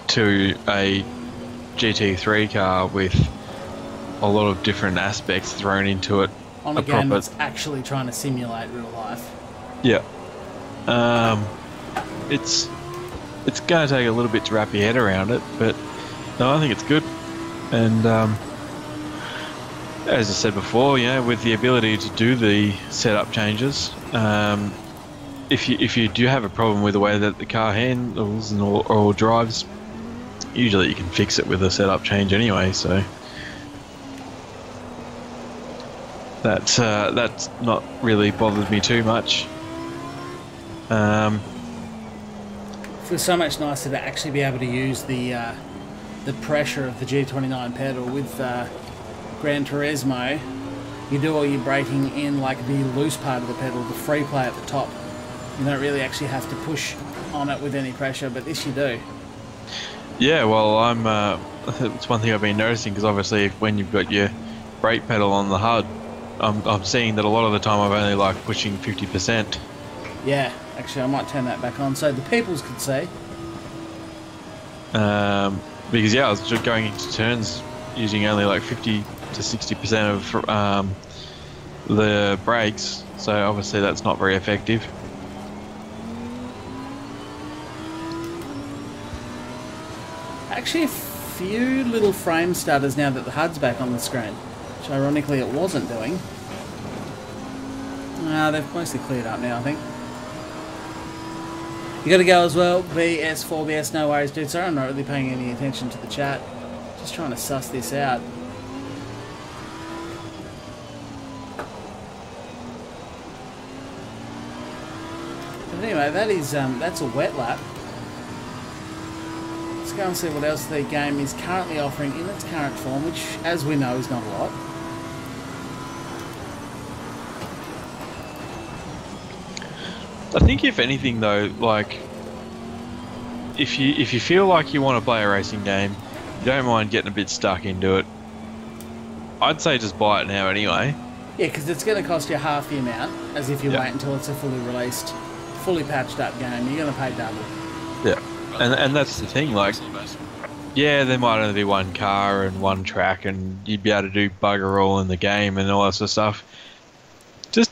to a GT3 car with a lot of different aspects thrown into it. On a game that's actually trying to simulate real life. Yeah. It's going to take a little bit to wrap your head around it, but no, I think it's good. And as I said before, you know, with the ability to do the setup changes, if you do have a problem with the way that the car handles or drives, usually you can fix it with a setup change anyway. So that's not really bothered me too much. Feels so much nicer to actually be able to use the pressure of the G29 pedal with Gran Turismo. You do all your braking in like the loose part of the pedal, the free play at the top. You don't really actually have to push on it with any pressure, but this you do. Yeah, well, it's one thing I've been noticing, because obviously when you've got your brake pedal on the HUD, I'm seeing that a lot of the time I'm only like pushing 50%. Yeah, actually I might turn that back on so the peoples could see. Because yeah, I was just going into turns using only like 50 to 60% of the brakes, so obviously that's not very effective. Actually a few little frame stutters now that the HUD's back on the screen, which ironically it wasn't doing. They've mostly cleared up now, I think. You gotta go as well, BS4BS, no worries dude, sorry I'm not really paying any attention to the chat. Just trying to suss this out. But anyway, that's a wet lap. Let's go and see what else the game is currently offering in its current form, which as we know is not a lot. I think if anything though, like, if you feel like you want to play a racing game, you don't mind getting a bit stuck into it, I'd say just buy it now anyway. Yeah, because it's going to cost you half the amount as if you wait until it's a fully released, fully patched up game. You're going to pay double. Yeah, and that's the thing. Like, yeah, there might only be one car and one track, and you'd be able to do bugger all in the game and all that sort of stuff. Just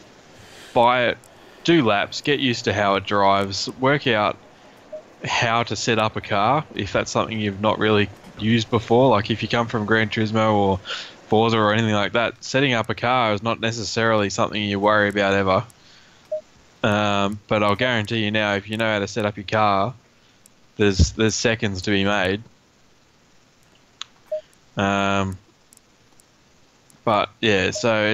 buy it, do laps, get used to how it drives, work out how to set up a car if that's something you've not really used before. Like if you come from Gran Turismo or Forza or anything like that, setting up a car is not necessarily something you worry about ever. But I'll guarantee you now, if you know how to set up your car, there's seconds to be made. But yeah, so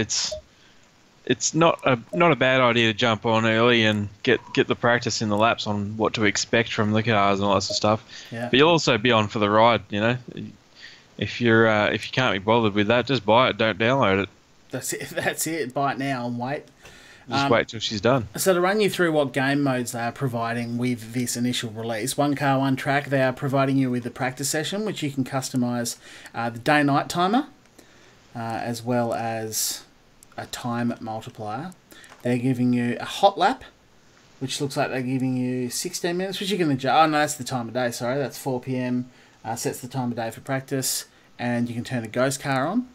it's not a bad idea to jump on early and get the practice in the laps on what to expect from the cars and all that sort of stuff. Yeah. But you'll also be on for the ride, you know. If you can't be bothered with that, just buy it. Don't download it. That's it. That's it. Buy it now and wait. Just wait till she's done. So to run you through what game modes they are providing with this initial release, one car, one track, they are providing you with the practice session, which you can customise the day-night timer, as well as a time multiplier. They're giving you a hot lap, which looks like they're giving you 16 minutes, which you can adjust. Oh, no, that's the time of day, sorry. That's 4 p.m. Sets the time of day for practice, and you can turn a ghost car on.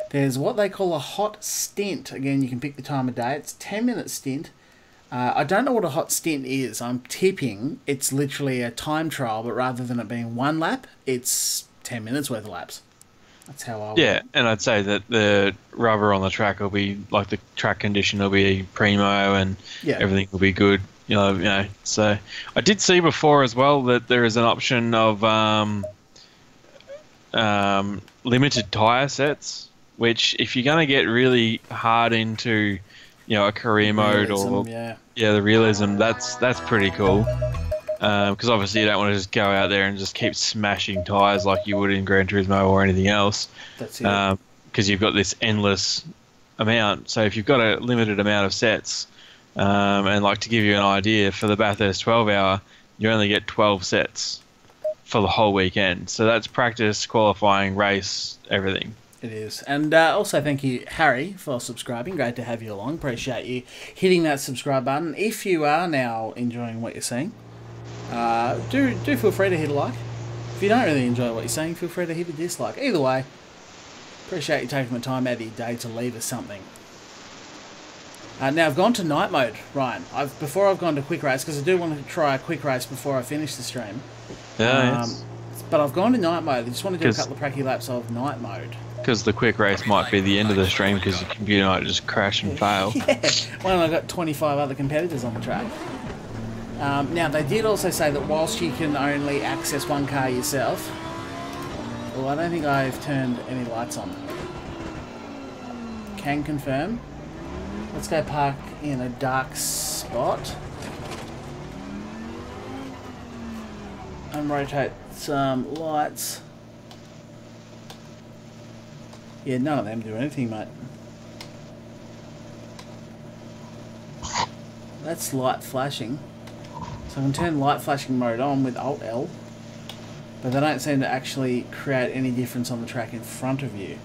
There's what they call a hot stint. Again, you can pick the time of day. It's a 10-minute stint. I don't know what a hot stint is. I'm tipping it's literally a time trial, but rather than it being one lap, it's 10 minutes worth of laps. That's how I would. Yeah, and I'd say that the rubber on the track will be, like the track condition will be primo and everything will be good. You know. So I did see before as well that there is an option of limited tyre sets, which if you're going to get really hard into, a career mode or the realism, that's pretty cool. Because obviously you don't want to just go out there and just keep smashing tyres like you would in Gran Turismo or anything else. That's it. Because you've got this endless amount. So if you've got a limited amount of sets, and like to give you an idea, for the Bathurst 12 hour, you only get 12 sets for the whole weekend. So that's practice, qualifying, race, everything. It is. And also thank you, Harry, for subscribing. Great to have you along. Appreciate you hitting that subscribe button. If you are now enjoying what you're seeing, do feel free to hit a like. If you don't really enjoy what you're seeing, feel free to hit a dislike. Either way, appreciate you taking the time out of your day to leave us something. Now I've gone to night mode, Ryan. Before I've gone to quick race, because I do want to try a quick race before I finish the stream. Yes. But I've gone to night mode. I just want to do a couple of pracky laps of night mode. Because the quick race might be the end of the stream because your computer might just crash and fail. Yeah. Well, I've got 25 other competitors on the track. Now, they did also say that whilst you can only access one car yourself... Well, I don't think I've turned any lights on. Can confirm. Let's go park in a dark spot. And rotate some lights. Yeah, none of them do anything, mate. That's light flashing. So I can turn light flashing mode on with Alt-L. But they don't seem to actually create any difference on the track in front of you.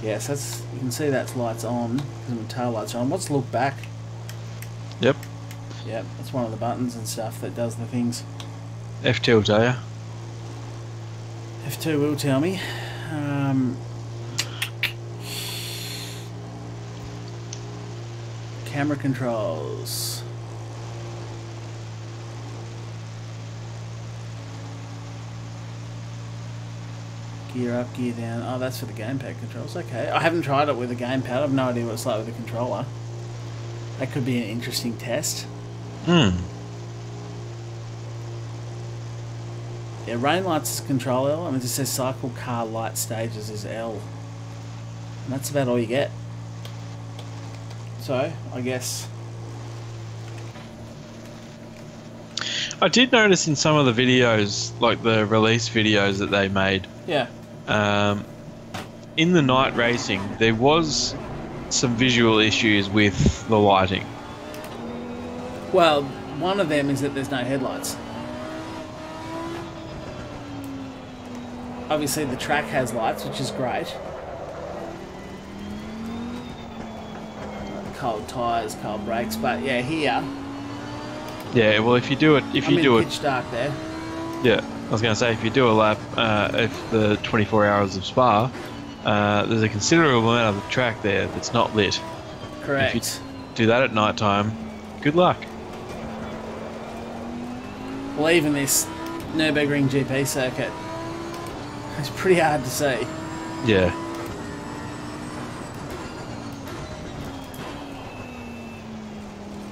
Yes, that's, you can see that's lights on, because my tail lights are on. What's look back? Yep. Yep, that's one of the buttons and stuff that does the things. F2 will tell you. F2 will tell me. Camera controls. Gear up, gear down. Oh, that's for the gamepad controls. Okay. I haven't tried it with a gamepad. I have no idea what it's like with a controller. That could be an interesting test. Yeah, rain lights is control L, and it just says cycle car light stages is L. And that's about all you get. So, I guess... I did notice in some of the videos, like the release videos that they made, yeah. In the night racing, there was some visual issues with the lighting. Well, one of them is that there's no headlights. Obviously the track has lights, which is great. Cold tyres, cold brakes, but yeah, here... Yeah, well, if you do it... If I'm you do in it... pitch dark there. Yeah, I was going to say, if you do a lap of the 24 hours of Spa, there's a considerable amount of the track there that's not lit. Correct. If you do that at night time, good luck. Well, even this Nürburgring GP circuit, it's pretty hard to see. Yeah.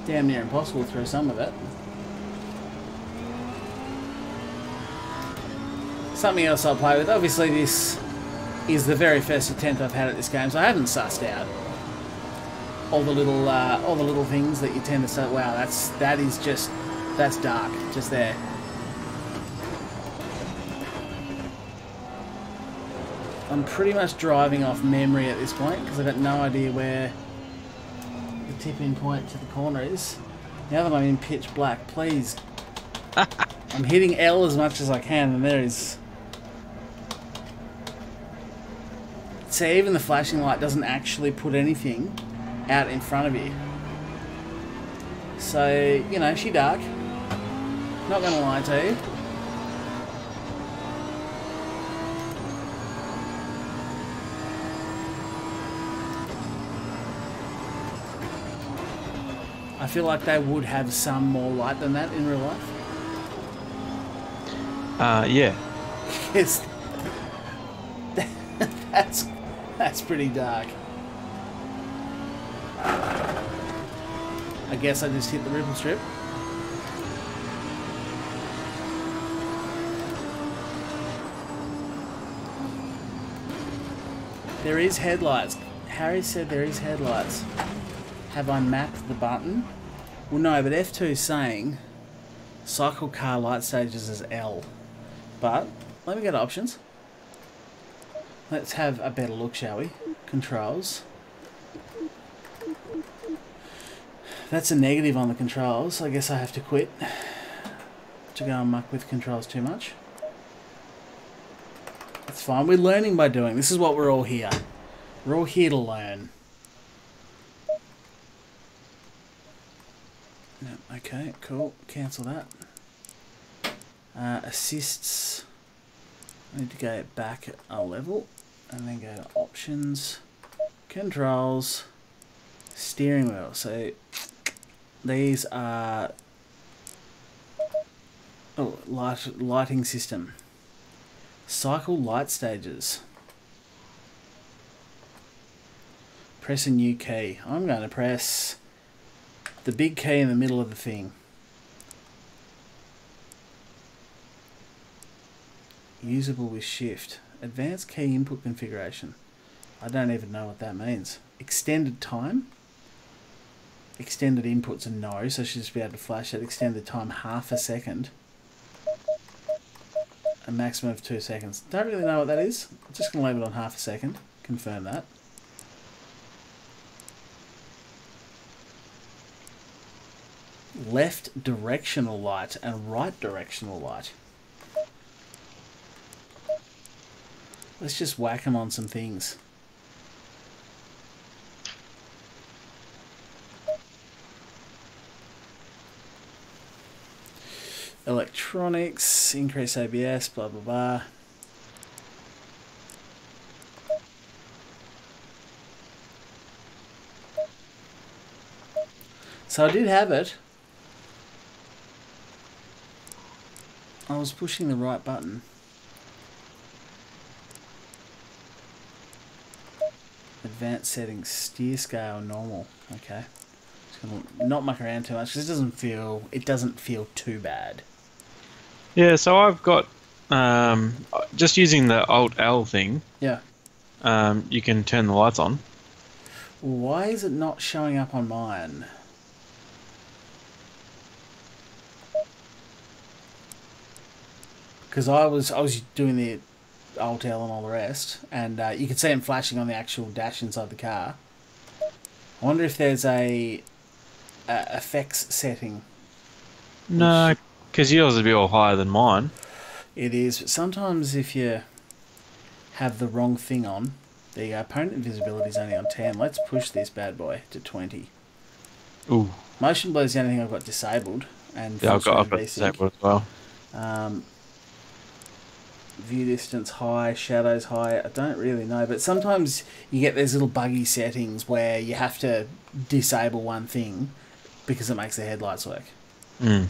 Damn near impossible through some of it. Something else I'll play with. Obviously, this is the very first attempt I've had at this game, so I haven't sussed out all the little things that you tend to say. Wow, that's dark just there. I'm pretty much driving off memory at this point because I've got no idea where the tipping point to the corner is. Now that I'm in pitch black, please. I'm hitting L as much as I can, and there is... See, even the flashing light doesn't actually put anything out in front of you. So, you know, she dark. Not gonna lie to you. I feel like they would have some more light than that in real life. Yeah. Yes. That's pretty dark. I guess I just hit the ripple strip. There is headlights. Harry said there is headlights. Have I mapped the button? Well, no, but F2 is saying cycle car light stages as L. But let me go to options. Let's have a better look, shall we? Controls. That's a negative on the controls. I guess I have to quit to go and muck with controls too much. That's fine. We're learning by doing. This is what we're all here. We're all here to learn. No, okay, cool. Cancel that. Assists. I need to go back a level and then go to options, controls, steering wheel. So these are lighting system, cycle light stages. Press a new key. I'm going to press the big key in the middle of the thing. Usable with shift. Advanced key input configuration. I don't even know what that means. Extended time. Extended input's a no, so I should just be able to flash it. Extended time half a second. A maximum of 2 seconds. Don't really know what that is. I'm just going to leave it on half a second. Confirm that. Left directional light and right directional light. Let's just whack them on some things. Electronics, increase ABS, blah blah blah. So I did have it. I was pushing the right button. Advanced settings, steer scale, normal. Okay, just gonna not muck around too much because it doesn't feel too bad. Yeah, so I've got just using the Alt L thing. Yeah. You can turn the lights on. Why is it not showing up on mine? Because I was doing the Alt L and all the rest, and you can see them flashing on the actual dash inside the car. I wonder if there's a effects setting No, because yours would be all higher than mine. It is, but sometimes if you have the wrong thing on, there you go, opponent invisibility is only on 10. Let's push this bad boy to 20. Ooh. Motion blur is the only thing I've got disabled. And Yeah, I've got disabled as well. View distance high, shadows high, I don't really know, but sometimes you get these little buggy settings where you have to disable one thing because it makes the headlights work. Mm.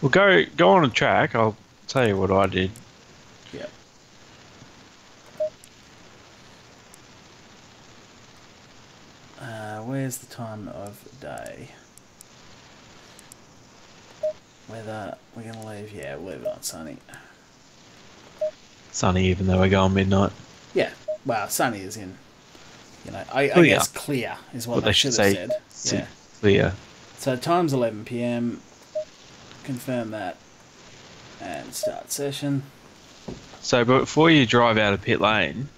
Well, go on a track. I'll tell you what I did. Yep. Where's the time of day? Weather, we're going to leave, yeah, we'll leave it on sunny. Sunny, even though we're going midnight. Yeah, well, sunny is in, you know, I guess clear is what they should have said. Yeah. Clear. So time's 11 PM. Confirm that. And start session. So before you drive out of pit lane,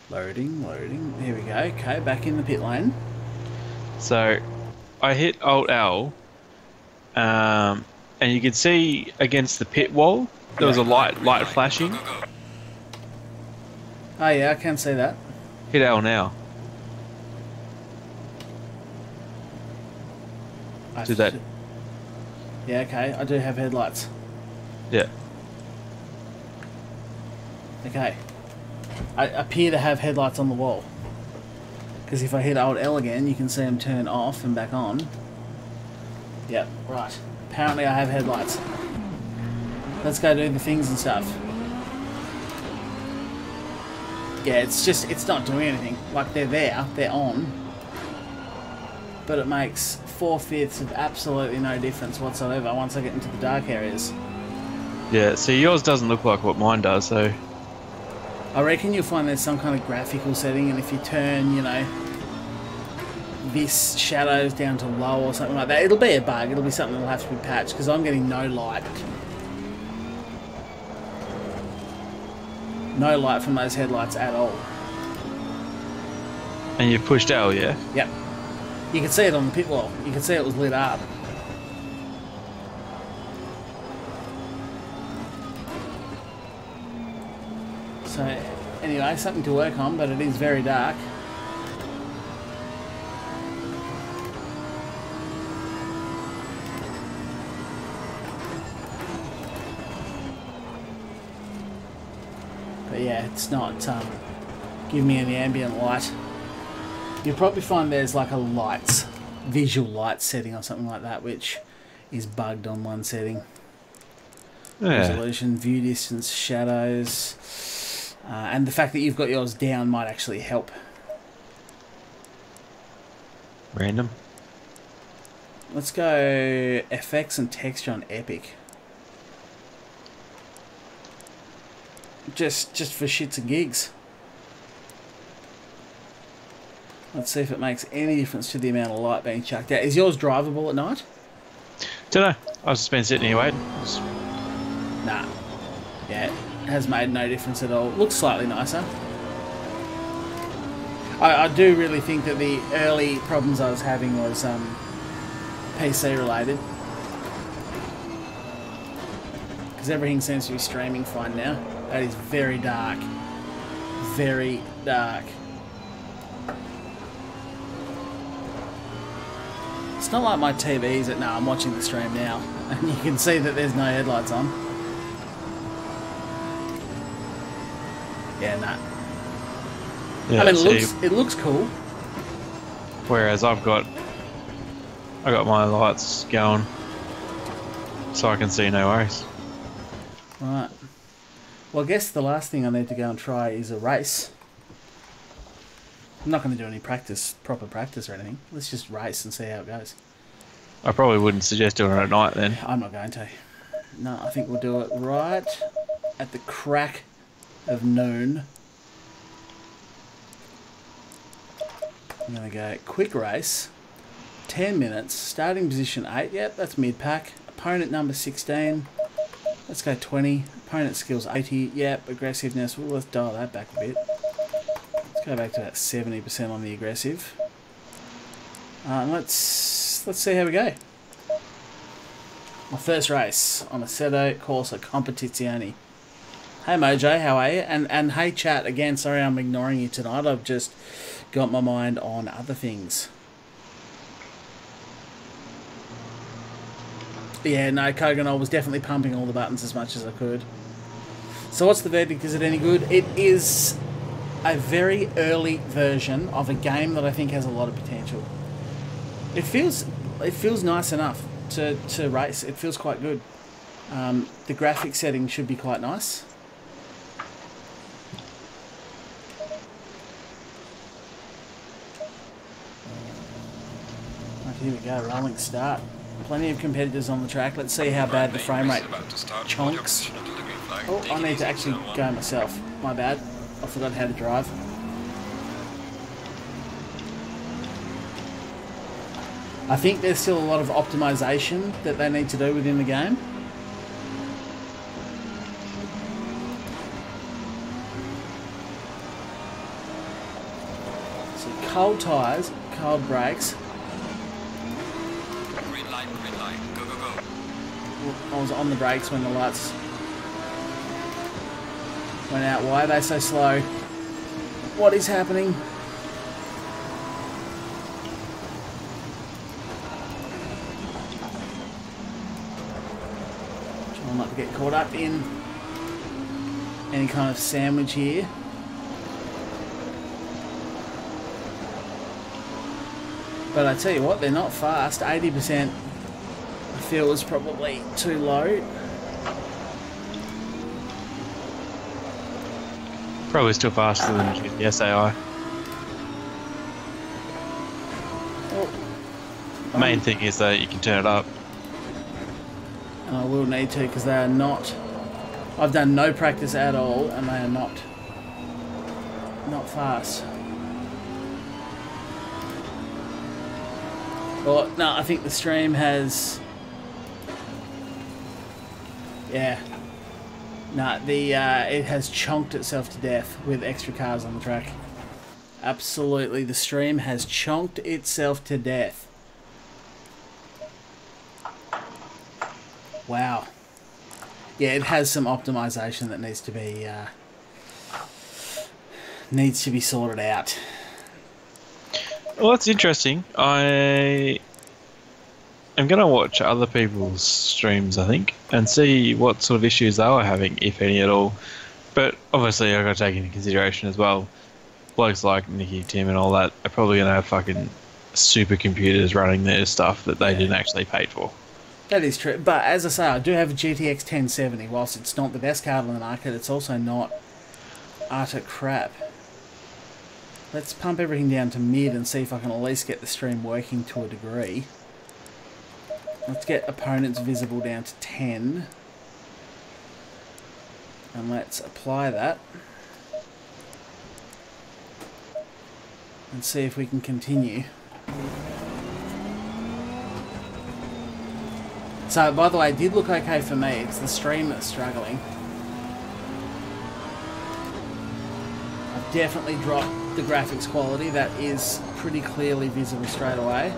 loading. Here we go. Okay, back in the pit lane. so I hit Alt L, and you can see against the pit wall there was a light flashing. Go, go, go. Oh yeah, I can see that. Hit L now. Do that. Yeah, okay. I do have headlights. Yeah. Okay. I appear to have headlights on the wall. Because if I hit Alt L again, you can see them turn off and back on. Yep, right. Apparently I have headlights. Let's go do the things and stuff. Yeah, it's not doing anything. Like, they're there, they're on. But it makes 4/5 of absolutely no difference whatsoever once I get into the dark areas. Yeah, see, yours doesn't look like what mine does, so... I reckon you'll find there's some kind of graphical setting, and if you turn, you know, this shadows down to low or something like that, it'll be a bug. It'll be something that'll have to be patched, because I'm getting no light. No light from those headlights at all. And you've pushed L, yeah? Yep. You can see it on the pit wall. You can see it was lit up. So, anyway, something to work on, but it is very dark. But yeah, it's not giving me any ambient light. You'll probably find there's like a lights, visual light setting or something like that, which is bugged on one setting. Yeah. Resolution, view distance, shadows, and the fact that you've got yours down might actually help. Random. Let's go FX and texture on Epic. Just for shits and gigs. Let's see if it makes any difference to the amount of light being chucked out. Is yours drivable at night? Don't know. I've just been sitting here waiting. Nah. Yeah, it has made no difference at all. Looks slightly nicer. I do really think that the early problems I was having was PC related. Because everything seems to be streaming fine now. That is very dark. Very dark. It's not like my TV's at... No, I'm watching the stream now. And you can see that there's no headlights on. Yeah, nah. Yeah, I mean, it looks cool. Whereas I got my lights going, so I can see no worries. Right. Well, I guess the last thing I need to go and try is a race. I'm not going to do any proper practice or anything. Let's just race and see how it goes. I probably wouldn't suggest doing it at night then. I'm not going to. No, I think we'll do it right at the crack of noon. I'm going to go quick race. 10 minutes. Starting position 8. Yep, that's mid-pack. Opponent number 16. Let's go 20. Opponent skills 80. Yep, aggressiveness. Well, let's dial that back a bit. Let's go back to that 70% on the aggressive. Let's see how we go. My first race on Assetto Corsa Competizione. Hey Mojo, how are you? And hey chat, again, sorry I'm ignoring you tonight. I've just got my mind on other things. Yeah, no, Kogan, was definitely pumping all the buttons as much as I could. So what's the verdict? Is it any good? It is a very early version of a game that I think has a lot of potential. It feels nice enough to race. It feels quite good. The graphic setting should be quite nice. Right, here we go, rolling start. Plenty of competitors on the track. Let's see how bad the frame rate chonks. Oh, I need to actually go myself. My bad. I forgot how to drive. I think there's still a lot of optimization that they need to do within the game. So cold tyres, cold brakes. Green light, go, go, go. I was on the brakes when the lights went out. Why are they so slow? What is happening? Trying not to get caught up in any kind of sandwich here. But I tell you what, they're not fast. 80% I feel is probably too low. Probably still faster than the SAI. Oh, The main thing is that you can turn it up. and I will need to because they are not... I've done no practice at all and they are not fast. Well, no, I think the stream has... Yeah. No, it has chonked itself to death with extra cars on the track. Absolutely, the stream has chonked itself to death. Wow. Yeah, it has some optimization that needs to be sorted out. Well, that's interesting. I am going to watch other people's streams, I think, and see what sort of issues they were having, if any at all. But obviously, I've got to take into consideration as well, blokes like Nicky, Tim, and all that are probably going to have fucking supercomputers running their stuff that they didn't actually pay for. That is true. But as I say, I do have a GTX 1070. Whilst it's not the best card on the market, it's also not utter crap. Let's pump everything down to mid and see if I can at least get the stream working to a degree. Let's get opponents visible down to 10. And let's apply that. And see if we can continue. So, by the way, it did look okay for me. It's the stream that's struggling. I've definitely dropped the graphics quality. That is pretty clearly visible straight away.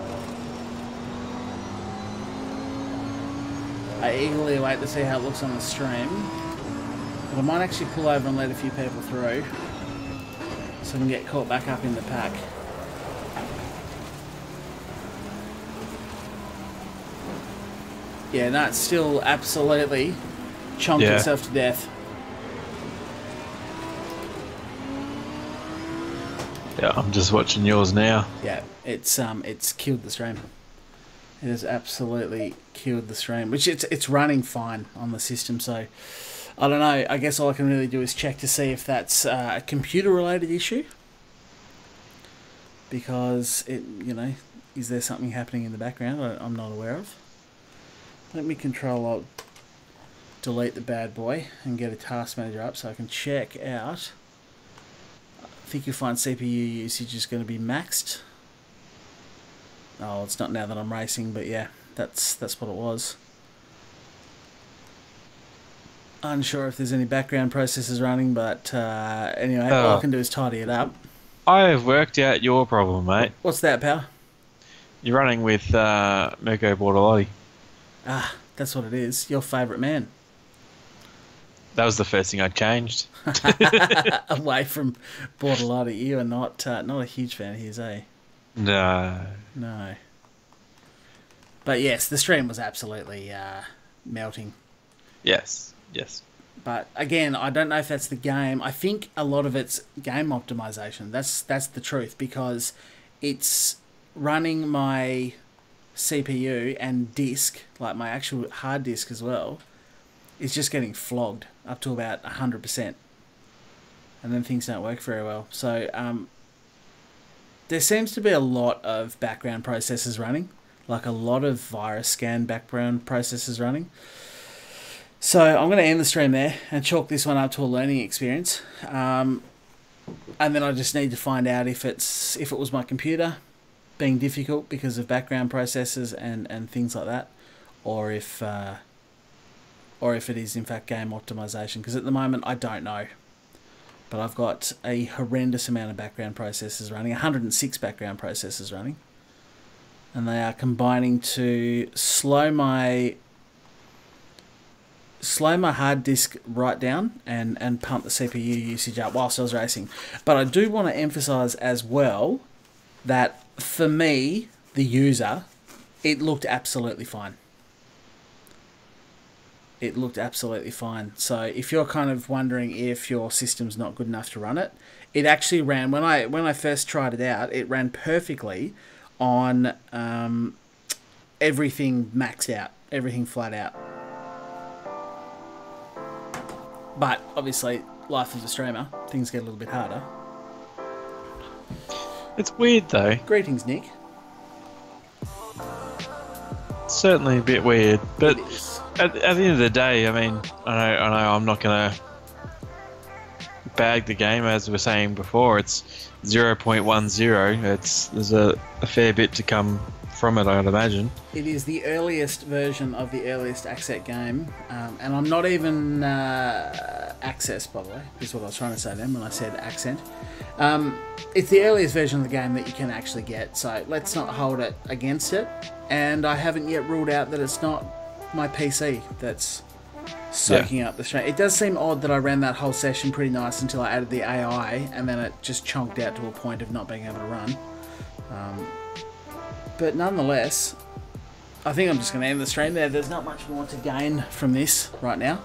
I eagerly await to see how it looks on the stream. But I might actually pull over and let a few people through so I can get caught back up in the pack. Yeah, no, it's still absolutely chonked itself to death. Yeah, I'm just watching yours now. Yeah, it's killed the stream. It has absolutely killed the stream, which it's running fine on the system. So I don't know. I guess all I can really do is check to see if that's a computer-related issue, because is there something happening in the background I'm not aware of? Let me Control-Alt delete the bad boy and get a task manager up so I can check out. I think you'll find CPU usage is going to be maxed. Oh, it's not now that I'm racing, but yeah, that's what it was. Unsure if there's any background processes running, but anyway, all I can do is tidy it up. I have worked out your problem, mate. What's that, pal? You're running with Mirko Bortolotti. Ah, that's what it is. Your favourite man. That was the first thing I changed. Away from Bortolotti, you are not a huge fan of his, eh? No. No. But yes, the stream was absolutely melting. Yes. But again, I don't know if that's the game. I think a lot of it's game optimization. That's the truth, because it's running my CPU and disk, like my actual hard disk as well, is just getting flogged up to about 100%. And then things don't work very well. So there seems to be a lot of background processes running, like a lot of virus scan background processes running. So I'm going to end the stream there and chalk this one up to a learning experience. And then I just need to find out if it was my computer being difficult because of background processes and things like that, or if it is in fact game optimization. Because at the moment I don't know. But I've got a horrendous amount of background processes running, 106 background processes running. And they are combining to slow my hard disk right down and pump the CPU usage up whilst I was racing. But I do want to emphasize as well that for me, the user, it looked absolutely fine. It looked absolutely fine. So if you're kind of wondering if your system's not good enough to run it, it actually ran, when I first tried it out, it ran perfectly on everything maxed out, everything flat out. But obviously, life as a streamer, things get a little bit harder. It's weird though. Greetings, Nick. It's certainly a bit weird, but It is. at the end of the day, I mean, I know I'm not gonna bag the game, as we were saying before. It's 0.10. There's a fair bit to come from it, I'd imagine. It is the earliest version of the earliest Access game, and I'm not even Access, by the way, is what I was trying to say then when I said accent. It's the earliest version of the game that you can actually get, so let's not hold it against it. And I haven't yet ruled out that it's not my PC that's soaking up the stream. It does seem odd that I ran that whole session pretty nice until I added the AI, and then it just chunked out to a point of not being able to run. But nonetheless, I think I'm just going to end the stream there. There's not much more to gain from this right now.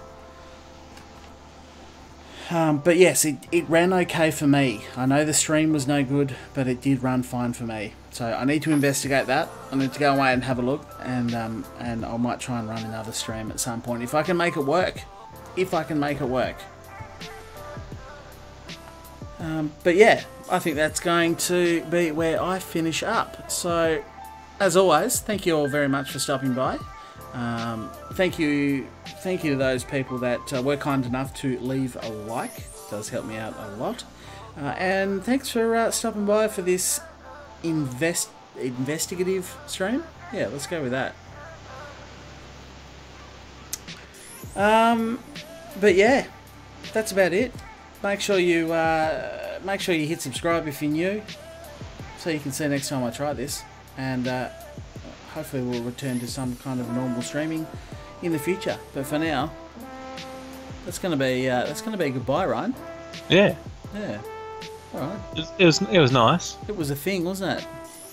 But yes, it ran okay for me. I know the stream was no good, but it did run fine for me. So I need to investigate that. I need to go away and have a look, and I might try and run another stream at some point if I can make it work. If I can make it work. But yeah, I think that's going to be where I finish up. So, as always, thank you all very much for stopping by. Thank you to those people that were kind enough to leave a like. It does help me out a lot. And thanks for stopping by for this investigative stream. Yeah, let's go with that. But yeah, that's about it. Make sure you hit subscribe if you're new, so you can see next time I try this. And hopefully we'll return to some kind of normal streaming in the future. But for now, that's gonna be goodbye, Ryan. Yeah. Yeah. All right. It was nice. It was a thing, wasn't it?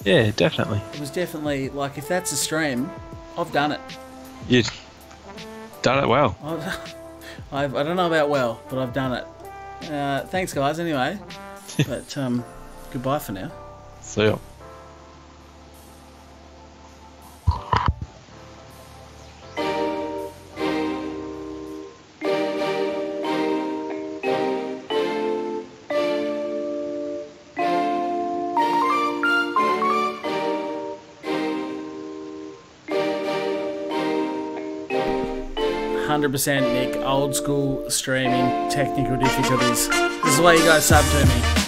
Yeah, definitely. It was definitely, like, if that's a stream, I've done it. You've done it well. I don't know about well, but I've done it. Thanks, guys. Anyway, but goodbye for now. See ya. 100% Nick, old school streaming, technical difficulties. This is why you guys sub to me.